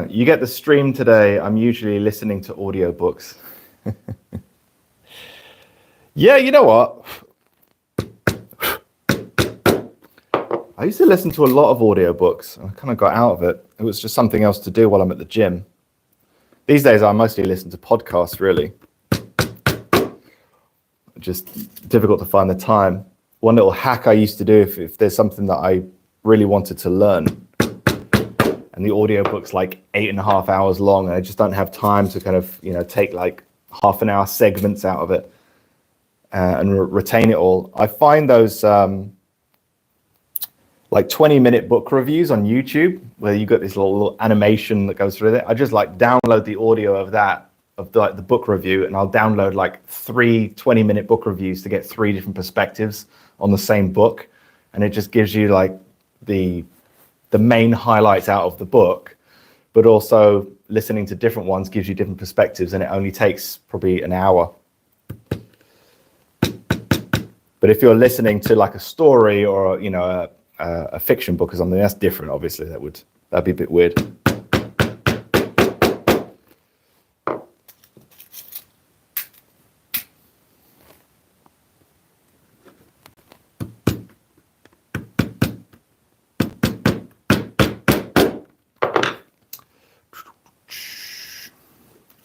You get the stream today. I'm usually listening to audiobooks. Yeah, you know what? I used to listen to a lot of audiobooks. I kind of got out of it. It was just something else to do while I'm at the gym. These days, I mostly listen to podcasts, really. Just difficult to find the time. One little hack I used to do, if there's something that I really wanted to learn, and the audiobook's like 8.5 hours long, and I just don't have time to kind of, take like half an hour segments out of it and retain it all. I find those like 20-minute book reviews on YouTube where you got this little animation that goes through it. I just like download the audio of that, of the book review, and I'll download like 3 20-minute book reviews to get 3 different perspectives on the same book. And it just gives you like the main highlights out of the book, but also listening to different ones gives you different perspectives, and it only takes probably an hour. But if you're listening to like a story or a fiction book or something, that's different. Obviously, that'd be a bit weird.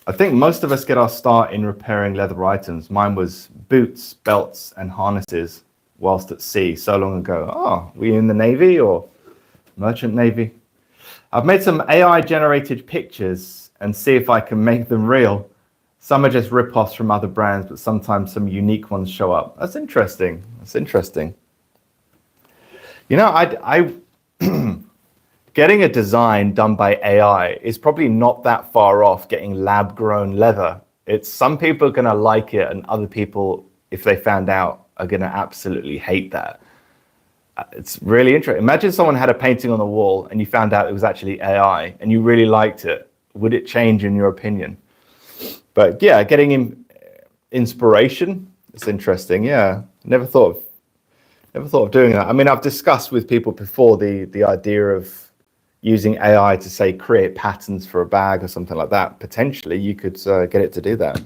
I think most of us get our start in repairing leather items. Mine was boots, belts, and harnesses whilst at sea so long ago. Oh, were you in the Navy or Merchant Navy? I've made some AI-generated pictures and see if I can make them real. Some are just rip-offs from other brands, but sometimes some unique ones show up. That's interesting. That's interesting. I getting a design done by AI is probably not that far off getting lab-grown leather. It's some people are going to like it, and other people, if they found out, are going to absolutely hate that. It's really interesting. Imagine someone had a painting on the wall and you found out it was actually AI and you really liked it. Would it change in your opinion? But yeah, getting inspiration, it's interesting. Yeah, never thought of doing that. I mean, I've discussed with people before the idea of using AI to, say, create patterns for a bag or something like that. Potentially, you could get it to do that.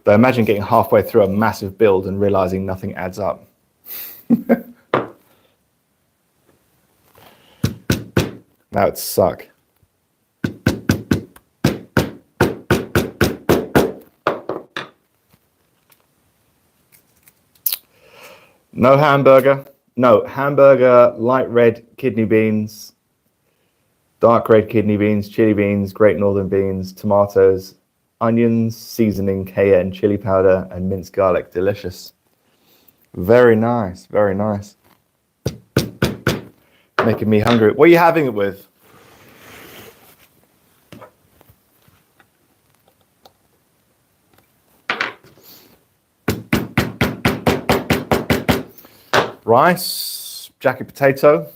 But imagine getting halfway through a massive build and realizing nothing adds up. That would suck. No hamburger. No, hamburger, light red kidney beans, dark red kidney beans, chili beans, great northern beans, tomatoes, onions, seasoning, cayenne, chili powder, and minced garlic. Delicious. Very nice, very nice. Making me hungry. What are you having it with? Rice, jacket potato.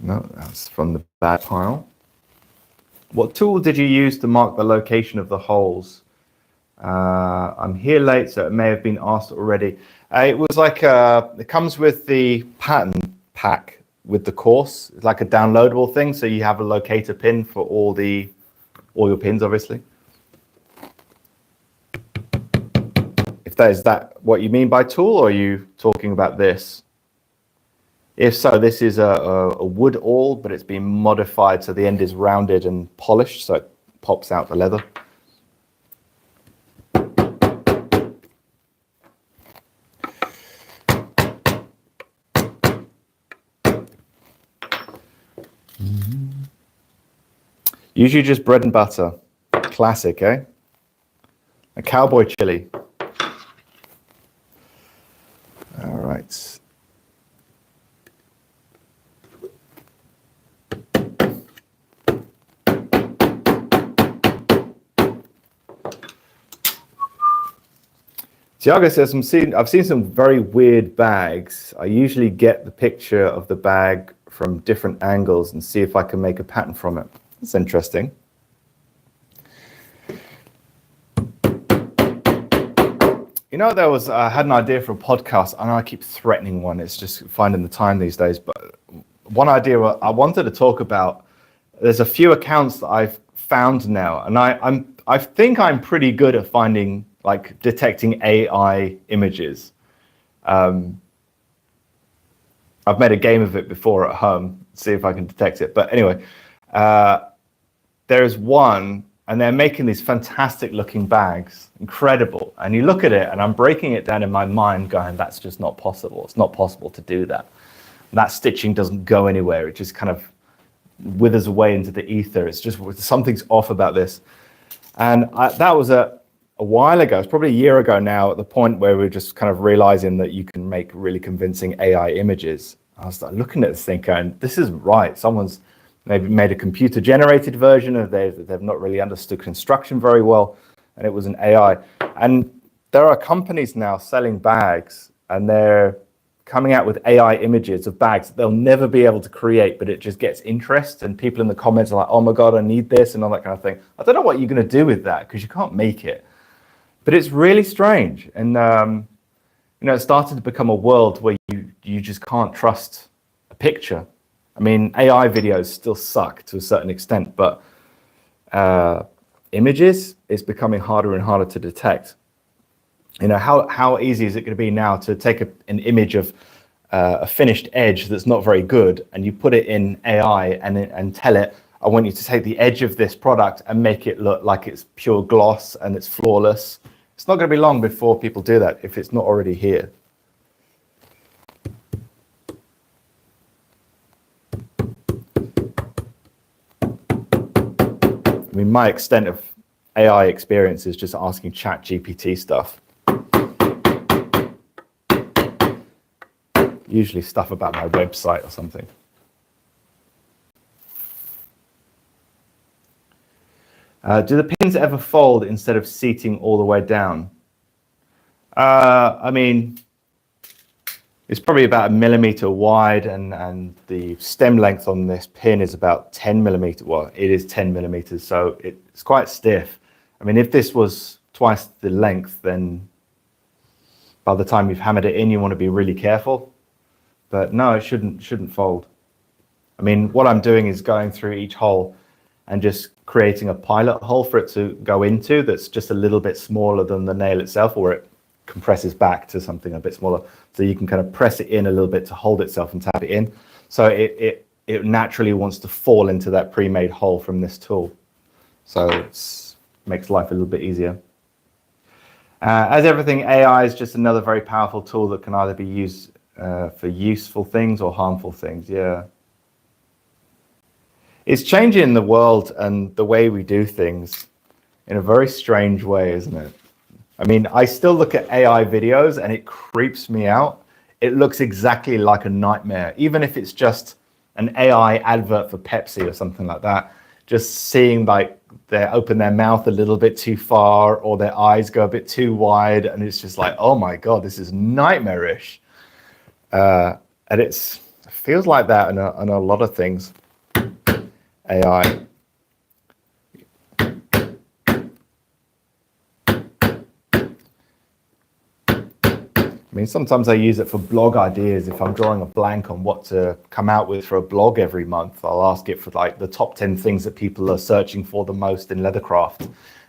No, that's from the bad pile. What tool did you use to mark the location of the holes? I'm here late, so it may have been asked already. It was like it comes with the pattern pack with the course. It's like a downloadable thing, so you have a locator pin for all your pins, obviously. If that what you mean by tool, or are you talking about this? If so, this is a wood awl, but it's been modified so the end is rounded and polished, so it pops out the leather. Usually just bread and butter. Classic, eh? A cowboy chili. All right. Tiago says, I've seen some very weird bags. I usually get the picture of the bag from different angles and see if I can make a pattern from it. That's interesting. I had an idea for a podcast. I know I keep threatening one. It's just finding the time these days. But one idea I wanted to talk about, there's a few accounts that I've found now, and I think I'm pretty good at finding, like, detecting AI images. I've made a game of it before at home, see if I can detect it. But anyway, there's one and they're making these fantastic looking bags, incredible. And you look at it, and I'm breaking it down in my mind, going, that's just not possible. It's not possible to do that. That stitching doesn't go anywhere. It just kind of withers away into the ether. It's just something's off about this. And that was a while ago. It's probably a year ago now, at the point where we're just kind of realizing that you can make really convincing AI images. I was like looking at this thing going, this isn't right. Someone's maybe made a computer generated version of they've not really understood construction very well, and it was an AI. And there are companies now selling bags, and they're coming out with AI images of bags that they'll never be able to create, but it just gets interest, and people in the comments are like, oh my God, I need this, and all that kind of thing. I don't know what you're going to do with that, because you can't make it. But it's really strange. And it started to become a world where you just can't trust a picture. I mean, AI videos still suck to a certain extent, but images is becoming harder and harder to detect. How easy is it going to be now to take an image of a finished edge that's not very good, and you put it in AI and tell it, I want you to take the edge of this product and make it look like it's pure gloss and it's flawless. It's not going to be long before people do that if it's not already here. I mean, my extent of AI experience is just asking ChatGPT stuff. Usually stuff about my website or something. Do the pins ever fold instead of seating all the way down? I mean, it's probably about 1 millimeter wide, and the stem length on this pin is about 10 millimeters. Well, it is 10 millimeters, so it's quite stiff. I mean, if this was twice the length, then by the time you've hammered it in, you want to be really careful. But no, it shouldn't fold. I mean, what I'm doing is going through each hole and just creating a pilot hole for it to go into that's just a little bit smaller than the nail itself, or it compresses back to something a bit smaller. So you can kind of press it in a little bit to hold itself and tap it in. So it naturally wants to fall into that pre-made hole from this tool. So it makes life a little bit easier. As everything, AI is just another very powerful tool that can either be used for useful things or harmful things. Yeah. It's changing the world and the way we do things in a very strange way, isn't it? I mean, I still look at AI videos and it creeps me out. It looks exactly like a nightmare, even if it's just an AI advert for Pepsi or something like that. Just seeing like they open their mouth a little bit too far, or their eyes go a bit too wide, and it's just like, oh my God, this is nightmarish. And it feels like that in a lot of things. AI. I mean, sometimes I use it for blog ideas. If I'm drawing a blank on what to come out with for a blog every month, I'll ask it for like the top 10 things that people are searching for the most in Leathercraft.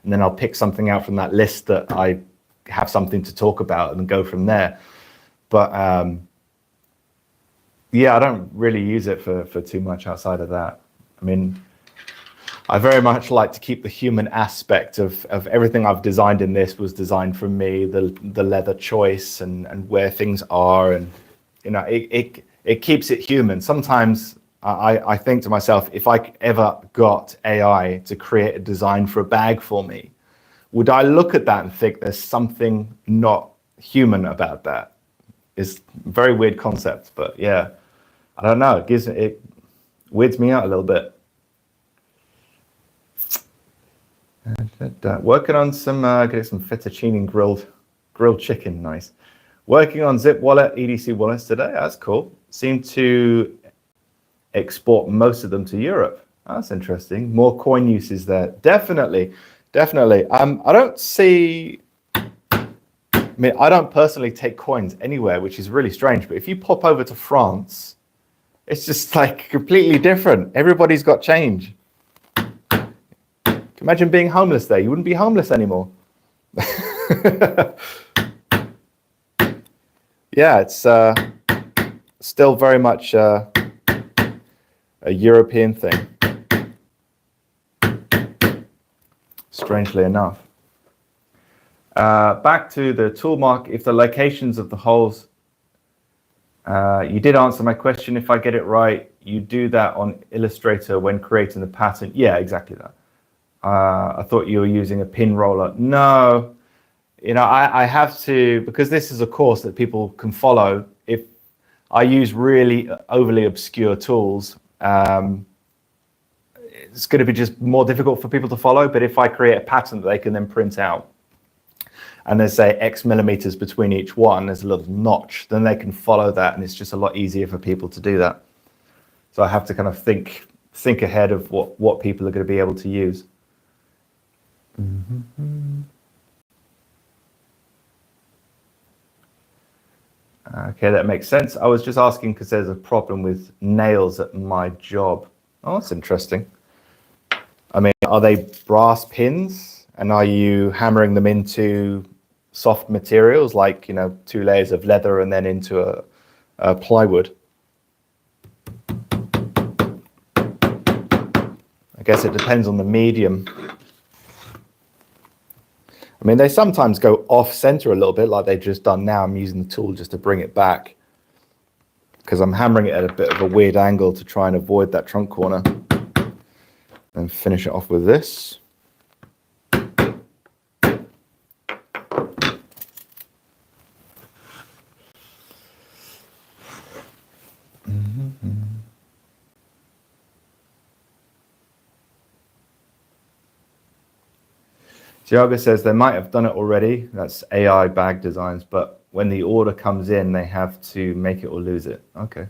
And then I'll pick something out from that list that I have something to talk about and go from there. But yeah, I don't really use it for too much outside of that. I mean, I very much like to keep the human aspect of everything I've designed in this was designed from me, the leather choice and where things are, and it keeps it human. Sometimes I think to myself, if I ever got AI to create a design for a bag for me, would I look at that and think there's something not human about that? It's a very weird concept, but yeah, I don't know. It weirds me out a little bit. Working on some getting some fettuccine grilled chicken, nice. Working on Zip Wallet, EDC wallets today. That's cool. Seem to export most of them to Europe. That's interesting. More coin uses there. Definitely. I don't see. I mean, I don't personally take coins anywhere, which is really strange. But if you pop over to France, it's just like completely different. Everybody's got change. Imagine being homeless there. You wouldn't be homeless anymore. Yeah, it's still very much a European thing. strangely enough. Back to the tool mark, if the locations of the holes, you did answer my question. If I get it right, you do that on Illustrator when creating the pattern. Yeah, exactly that. I thought you were using a pin roller. No, you know, I have to, because this is a course that people can follow. If I use really overly obscure tools, it's going to be just more difficult for people to follow. But if I create a pattern that they can then print out, and there's say X millimeters between each one, there's a little notch, then they can follow that, and it's just a lot easier for people to do that. So I have to kind of think ahead of what people are going to be able to use. Okay, that makes sense. I was just asking because there's a problem with nails at my job. Oh, that's interesting. I mean, are they brass pins, and are you hammering them into soft materials like, you know, 2 layers of leather and then into a plywood? I guess it depends on the medium. I mean, they sometimes go off center a little bit, like they've just done now. I'm using the tool just to bring it back because I'm hammering it at a bit of a weird angle to try and avoid that trunk corner. And finish it off with this. Tiago says they might have done it already. That's AI bag designs, but when the order comes in, they have to make it or lose it. Okay.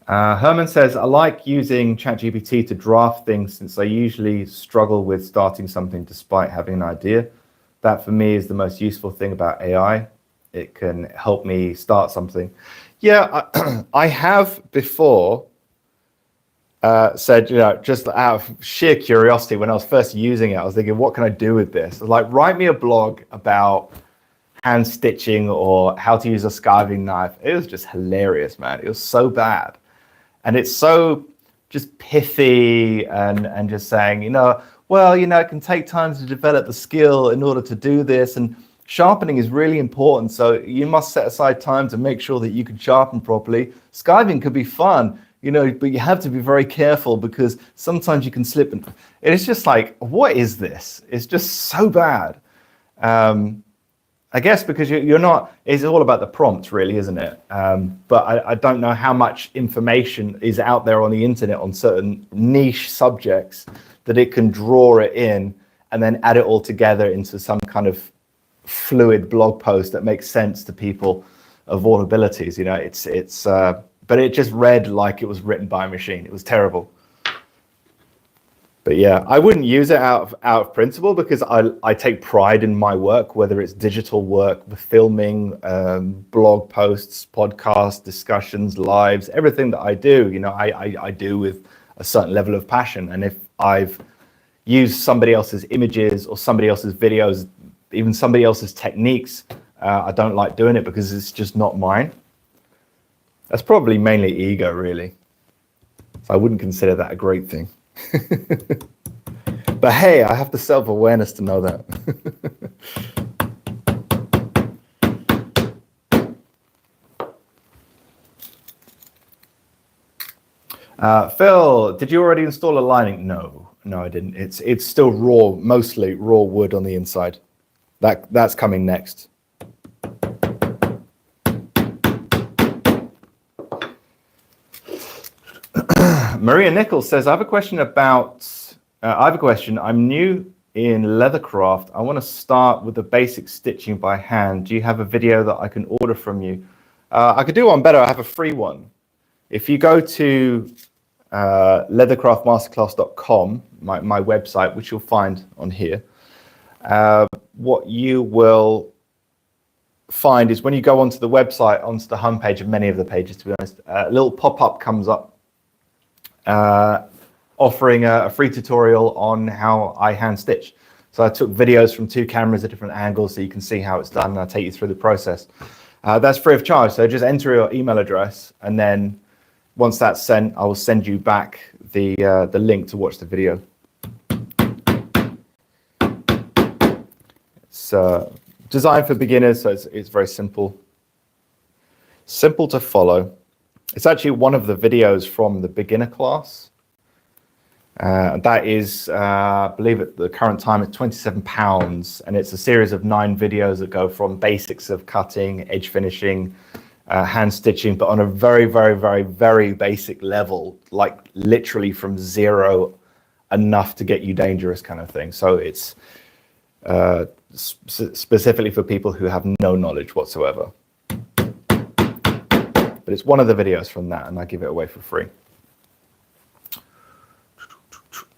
Herman says, I like using ChatGPT to draft things since I usually struggle with starting something despite having an idea. That for me is the most useful thing about AI. It can help me start something. Yeah, I have before said, you know, just out of sheer curiosity, when I was first using it, I was thinking, what can I do with this? I was like, write me a blog about hand stitching or how to use a scarving knife. It was just hilarious, man. It was so bad. And it's so just pithy and just saying, you know, well, you know, it can take time to develop the skill in order to do this. And sharpening is really important. So you must set aside time to make sure that you can sharpen properly. Skiving could be fun, you know, but you have to be very careful because sometimes you can slip. And it's just like, what is this? It's just so bad. I guess because you're not, it's all about the prompts really, isn't it? But I don't know how much information is out there on the internet on certain niche subjects that it can draw it in and then add it all together into some kind of fluid blog post that makes sense to people of all abilities. You know, but it just read like it was written by a machine. It was terrible. But yeah, I wouldn't use it out of principle because I take pride in my work, whether it's digital work, the filming, blog posts, podcasts, discussions, lives, everything that I do, you know, I do with a certain level of passion. And if I've used somebody else's images or somebody else's videos, even somebody else's techniques, I don't like doing it because it's just not mine. That's probably mainly ego, really. So I wouldn't consider that a great thing. But hey, I have the self-awareness to know that. Phil, did you already install a lining? No, I didn't. It's still raw, mostly raw wood on the inside. That's coming next. Maria Nichols says, I have a question. I'm new in Leathercraft. I want to start with the basic stitching by hand. Do you have a video that I can order from you? I could do one better. I have a free one. If you go to leathercraftmasterclass.com, my website, which you'll find on here, what you will find is when you go onto the website, onto the homepage of many of the pages, to be honest, a little pop-up comes up offering a free tutorial on how I hand stitch. So I took videos from 2 cameras at different angles so you can see how it's done, and I'll take you through the process. That's free of charge, so just enter your email address, and then once that's sent, I will send you back the link to watch the video. It's designed for beginners, so it's very simple. Simple to follow. It's actually one of the videos from the beginner class. That is, I believe at the current time, it's £27, and it's a series of 9 videos that go from basics of cutting, edge finishing, hand stitching, but on a very, very, very, very basic level, like literally from zero, enough to get you dangerous kind of thing. So it's specifically for people who have no knowledge whatsoever. But it's one of the videos from that, and I give it away for free.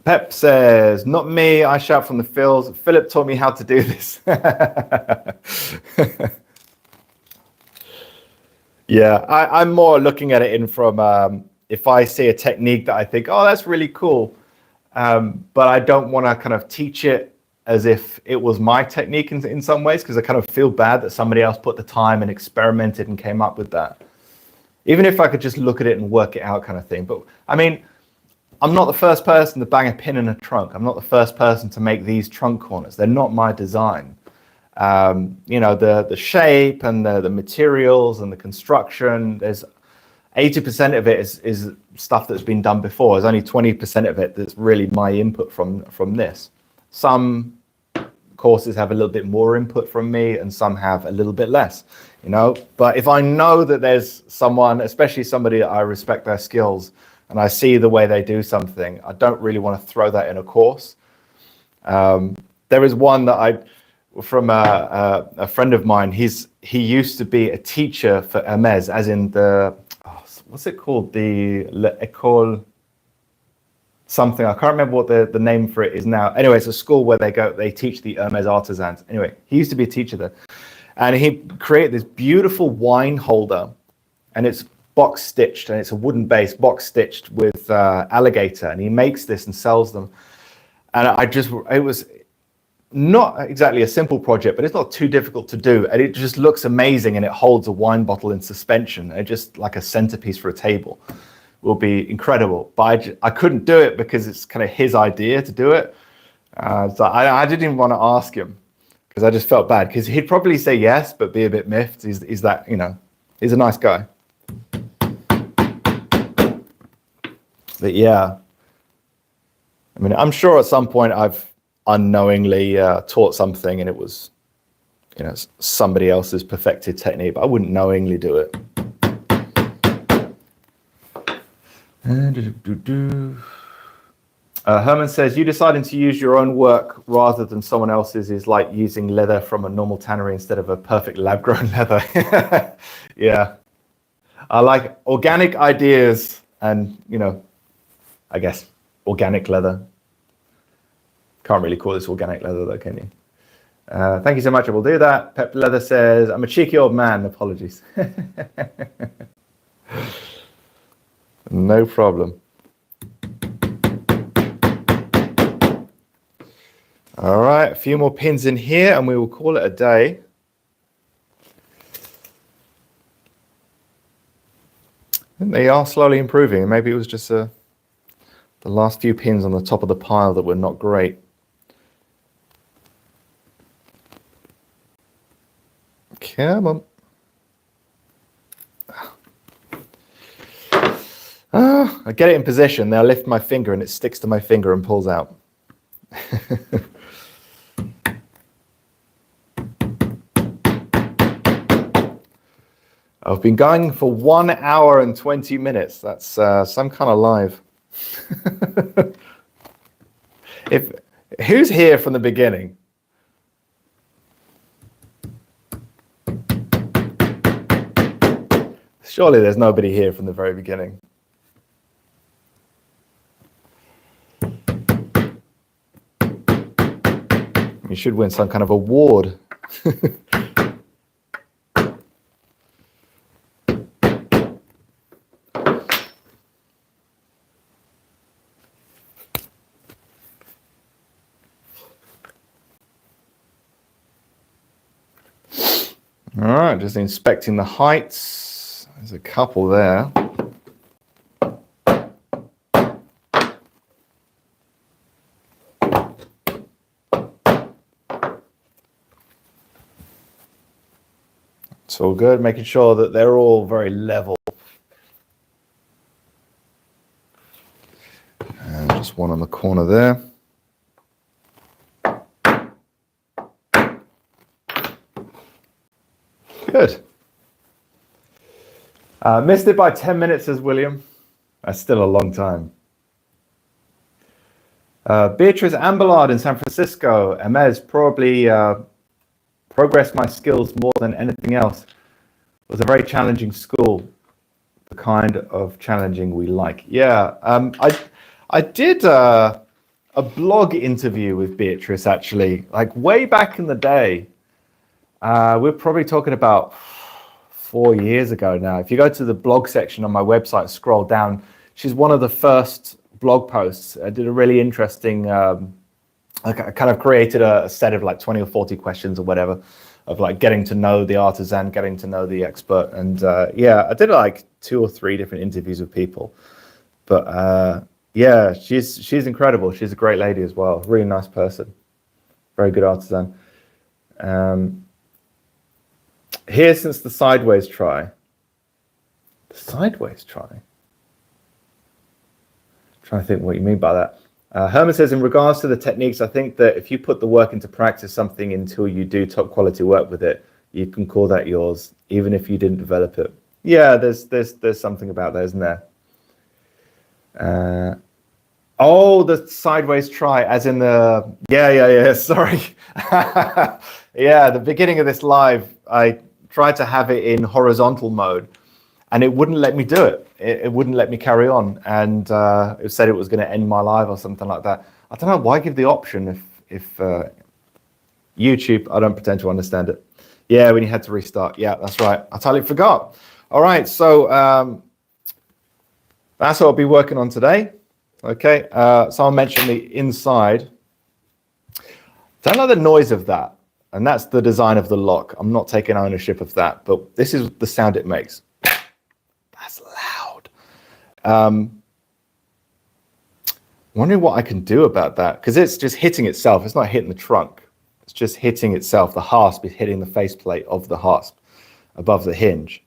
Pep says, not me, I shout from the fields. Philip taught me how to do this. Yeah, I'm more looking at it in from, if I see a technique that I think, oh, that's really cool, but I don't want to kind of teach it as if it was my technique in some ways, because I kind of feel bad that somebody else put the time and experimented and came up with that. Even if I could just look at it and work it out kind of thing. But I mean, I'm not the first person to bang a pin in a trunk. I'm not the first person to make these trunk corners. They're not my design. You know, the shape and the materials and the construction, there's 80% of it is stuff that's been done before. There's only 20% of it that's really my input from this. Some courses have a little bit more input from me and some have a little bit less, you know. But if I know that there's someone, especially somebody that I respect their skills, and I see the way they do something, I don't really want to throw that in a course. There is one that from a friend of mine. He used to be a teacher for Hermes, as in the, what's it called? The École something. I can't remember what the name for it is now. Anyway, it's a school where they teach the Hermes artisans. Anyway, he used to be a teacher there. And he created this beautiful wine holder, and it's box stitched, and it's a wooden base, box stitched with alligator. And he makes this and sells them. And it was not exactly a simple project, but it's not too difficult to do. And it just looks amazing, and it holds a wine bottle in suspension. And just like a centerpiece for a table will be incredible. But I couldn't do it because it's kind of his idea to do it. So I didn't even want to ask him because I just felt bad, because he'd probably say yes, but be a bit miffed. He's that, you know, he's a nice guy. But yeah, I mean, I'm sure at some point I've unknowingly taught something and it was, you know, somebody else's perfected technique, but I wouldn't knowingly do it. Herman says, you deciding to use your own work rather than someone else's is like using leather from a normal tannery instead of a perfect lab-grown leather. Yeah, I like organic ideas and, you know, I guess organic leather. Can't really call this organic leather though, can you? Thank you so much, I will do that. Pep Leather says, I'm a cheeky old man, apologies. No problem. All right, a few more pins in here and we will call it a day. And they are slowly improving. Maybe it was just the last few pins on the top of the pile that were not great. Come on. I get it in position, then I lift my finger and it sticks to my finger and pulls out. I've been going for 1 hour and 20 minutes. That's some kind of live. Who's here from the beginning? Surely there's nobody here from the very beginning. You should win some kind of award. All right, just inspecting the heights. There's a couple there. all good. Making sure that they're all very level. And just one on the corner there. Good. Missed it by 10 minutes, says William. That's still a long time. Beatrice Ambillard in San Francisco. Emez, probably progressed my skills more than anything else. It was a very challenging school, the kind of challenging we like. Yeah, I did a blog interview with Beatrice, actually, like way back in the day. We're probably talking about 4 years ago now. If you go to the blog section on my website, scroll down, she's one of the first blog posts. I did a really interesting, I kind of created a set of like 20 or 40 questions or whatever of like getting to know the artisan, getting to know the expert. And yeah, I did like 2 or 3 different interviews with people. But yeah, she's incredible. She's a great lady as well. Really nice person. Very good artisan. Here since the sideways try. The sideways try? Trying to think what you mean by that. Herman says, in regards to the techniques, I think that if you put the work into practice something until you do top quality work with it, you can call that yours, even if you didn't develop it. Yeah, there's something about that, isn't there? Oh, the sideways try, as in the, yeah, sorry. Yeah, the beginning of this live, I tried to have it in horizontal mode, and it wouldn't let me do it. It wouldn't let me carry on, and it said it was going to end my live or something like that. I don't know why give the option if YouTube. I don't pretend to understand it. Yeah, when you had to restart. Yeah, that's right. I totally forgot. All right, so that's what I'll be working on today. Okay, someone mentioned the inside. Don't know the noise of that, and that's the design of the lock. I'm not taking ownership of that, but this is the sound it makes. That's loud. Wondering what I can do about that, because it's just hitting itself. It's not hitting the trunk. It's just hitting itself. The hasp is hitting the faceplate of the hasp above the hinge.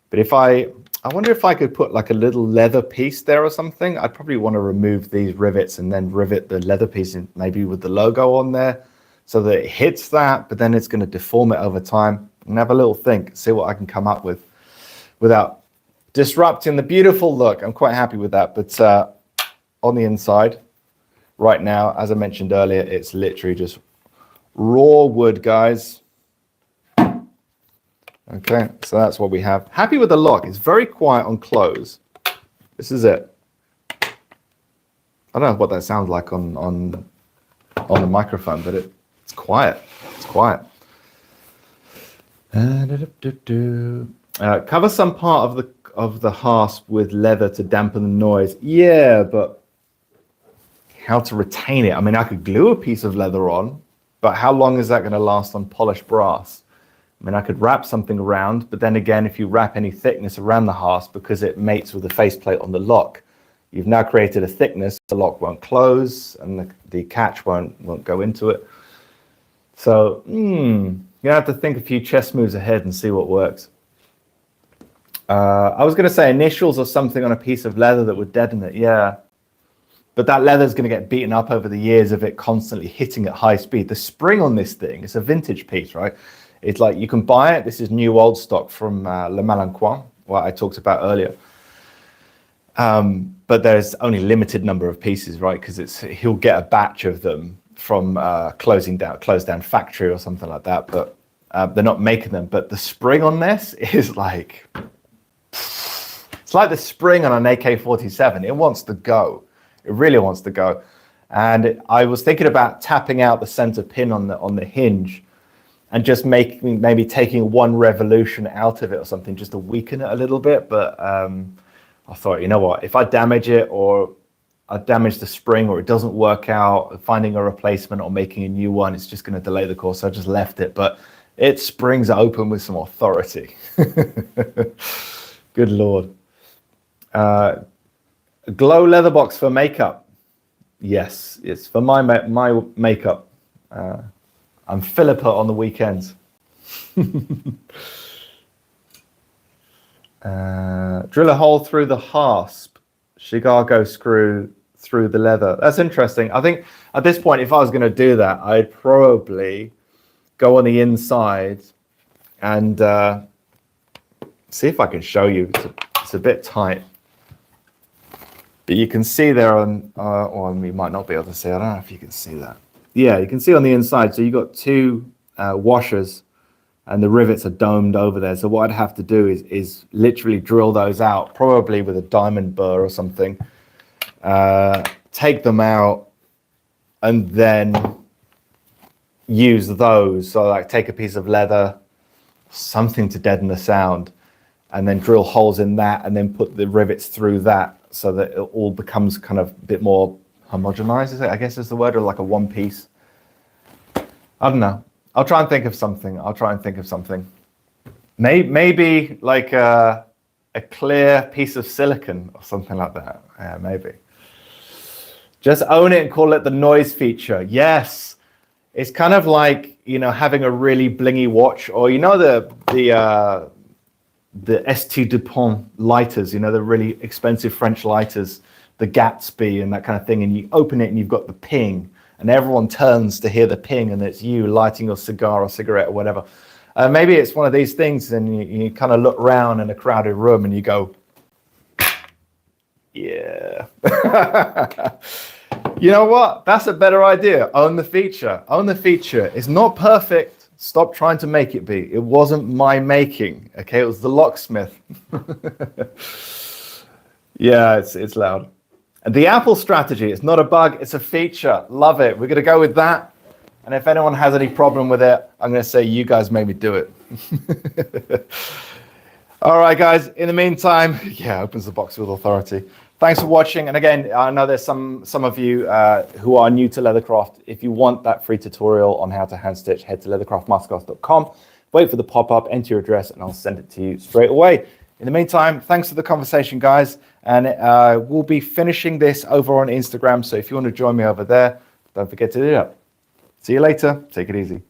But if I wonder if I could put like a little leather piece there or something. I'd probably want to remove these rivets and then rivet the leather piece in, maybe with the logo on there, so that it hits that, but then it's going to deform it over time. And have a little think, see what I can come up with without disrupting the beautiful look. I'm quite happy with that. But on the inside, right now, as I mentioned earlier, it's literally just raw wood, guys. Okay, so that's what we have. Happy with the lock. It's very quiet on close. This is it. I don't know what that sounds like on the microphone, but it's quiet. It's quiet. Cover some part of the hasp with leather to dampen the noise. Yeah, but how to retain it? I mean, I could glue a piece of leather on, but how long is that going to last on polished brass? I mean, I could wrap something around, but then again, if you wrap any thickness around the hasp, because it mates with the faceplate on the lock, you've now created a thickness. The lock won't close, and the catch won't go into it. So you have to think a few chess moves ahead and see what works. I was going to say initials or something on a piece of leather that would deaden it. Yeah, but that leather is going to get beaten up over the years of it constantly hitting at high speed. The spring on this thing, it's a vintage piece, right? It's like you can buy it. This is new old stock from Le Malencoin, what I talked about earlier. But there's only limited number of pieces, right? Because he'll get a batch of them from closed down factory or something like that. But they're not making them. But the spring on this is like, it's like the spring on an AK-47. It wants to go. It really wants to go. And I was thinking about tapping out the center pin on the hinge, and just maybe taking one revolution out of it or something, just to weaken it a little bit. But I thought, you know what, if I damage it, or I damage the spring, or it doesn't work out, finding a replacement or making a new one, it's just going to delay the course. So I just left it, but it springs open with some authority. Good Lord. Glow leather box for makeup. Yes, it's for my makeup. I'm Philippa on the weekends. Drill a hole through the hasp. Chicago screw through the leather. That's interesting. I think at this point, if I was going to do that, I'd probably go on the inside and see if I can show you. It's a bit tight. But you can see there on, or you might not be able to see. I don't know if you can see that. Yeah, you can see on the inside. So you've got two washers and the rivets are domed over there. So what I'd have to do is literally drill those out, probably with a diamond burr or something. Take them out and then use those. So like take a piece of leather, something to deaden the sound, and then drill holes in that and then put the rivets through that so that it all becomes kind of a bit more homogenized, is it? I guess is the word, or like a one piece. I don't know. I'll try and think of something. Maybe like a clear piece of silicon or something like that. Yeah, maybe. Just own it and call it the noise feature. Yes. It's kind of like, you know, having a really blingy watch, or you know the St. Dupont lighters, you know, the really expensive French lighters, the Gatsby and that kind of thing, and you open it and you've got the ping, and everyone turns to hear the ping, and it's you lighting your cigar or cigarette or whatever. Maybe it's one of these things, and you kind of look around in a crowded room and you go, yeah. You know what? That's a better idea. Own the feature. Own the feature. It's not perfect. Stop trying to make it be. It wasn't my making. Okay, it was the locksmith. Yeah, it's loud. And the Apple strategy, it's not a bug, it's a feature. Love it. We're going to go with that. And if anyone has any problem with it, I'm going to say you guys made me do it. All right, guys. In the meantime, yeah, opens the box with authority. Thanks for watching. And again, I know there's some of you who are new to Leathercraft. If you want that free tutorial on how to hand stitch, head to leathercraftmasterclass.com. Wait for the pop-up, enter your address, and I'll send it to you straight away. In the meantime, thanks for the conversation, guys. And we'll be finishing this over on Instagram. So if you want to join me over there, don't forget to do that. See you later. Take it easy.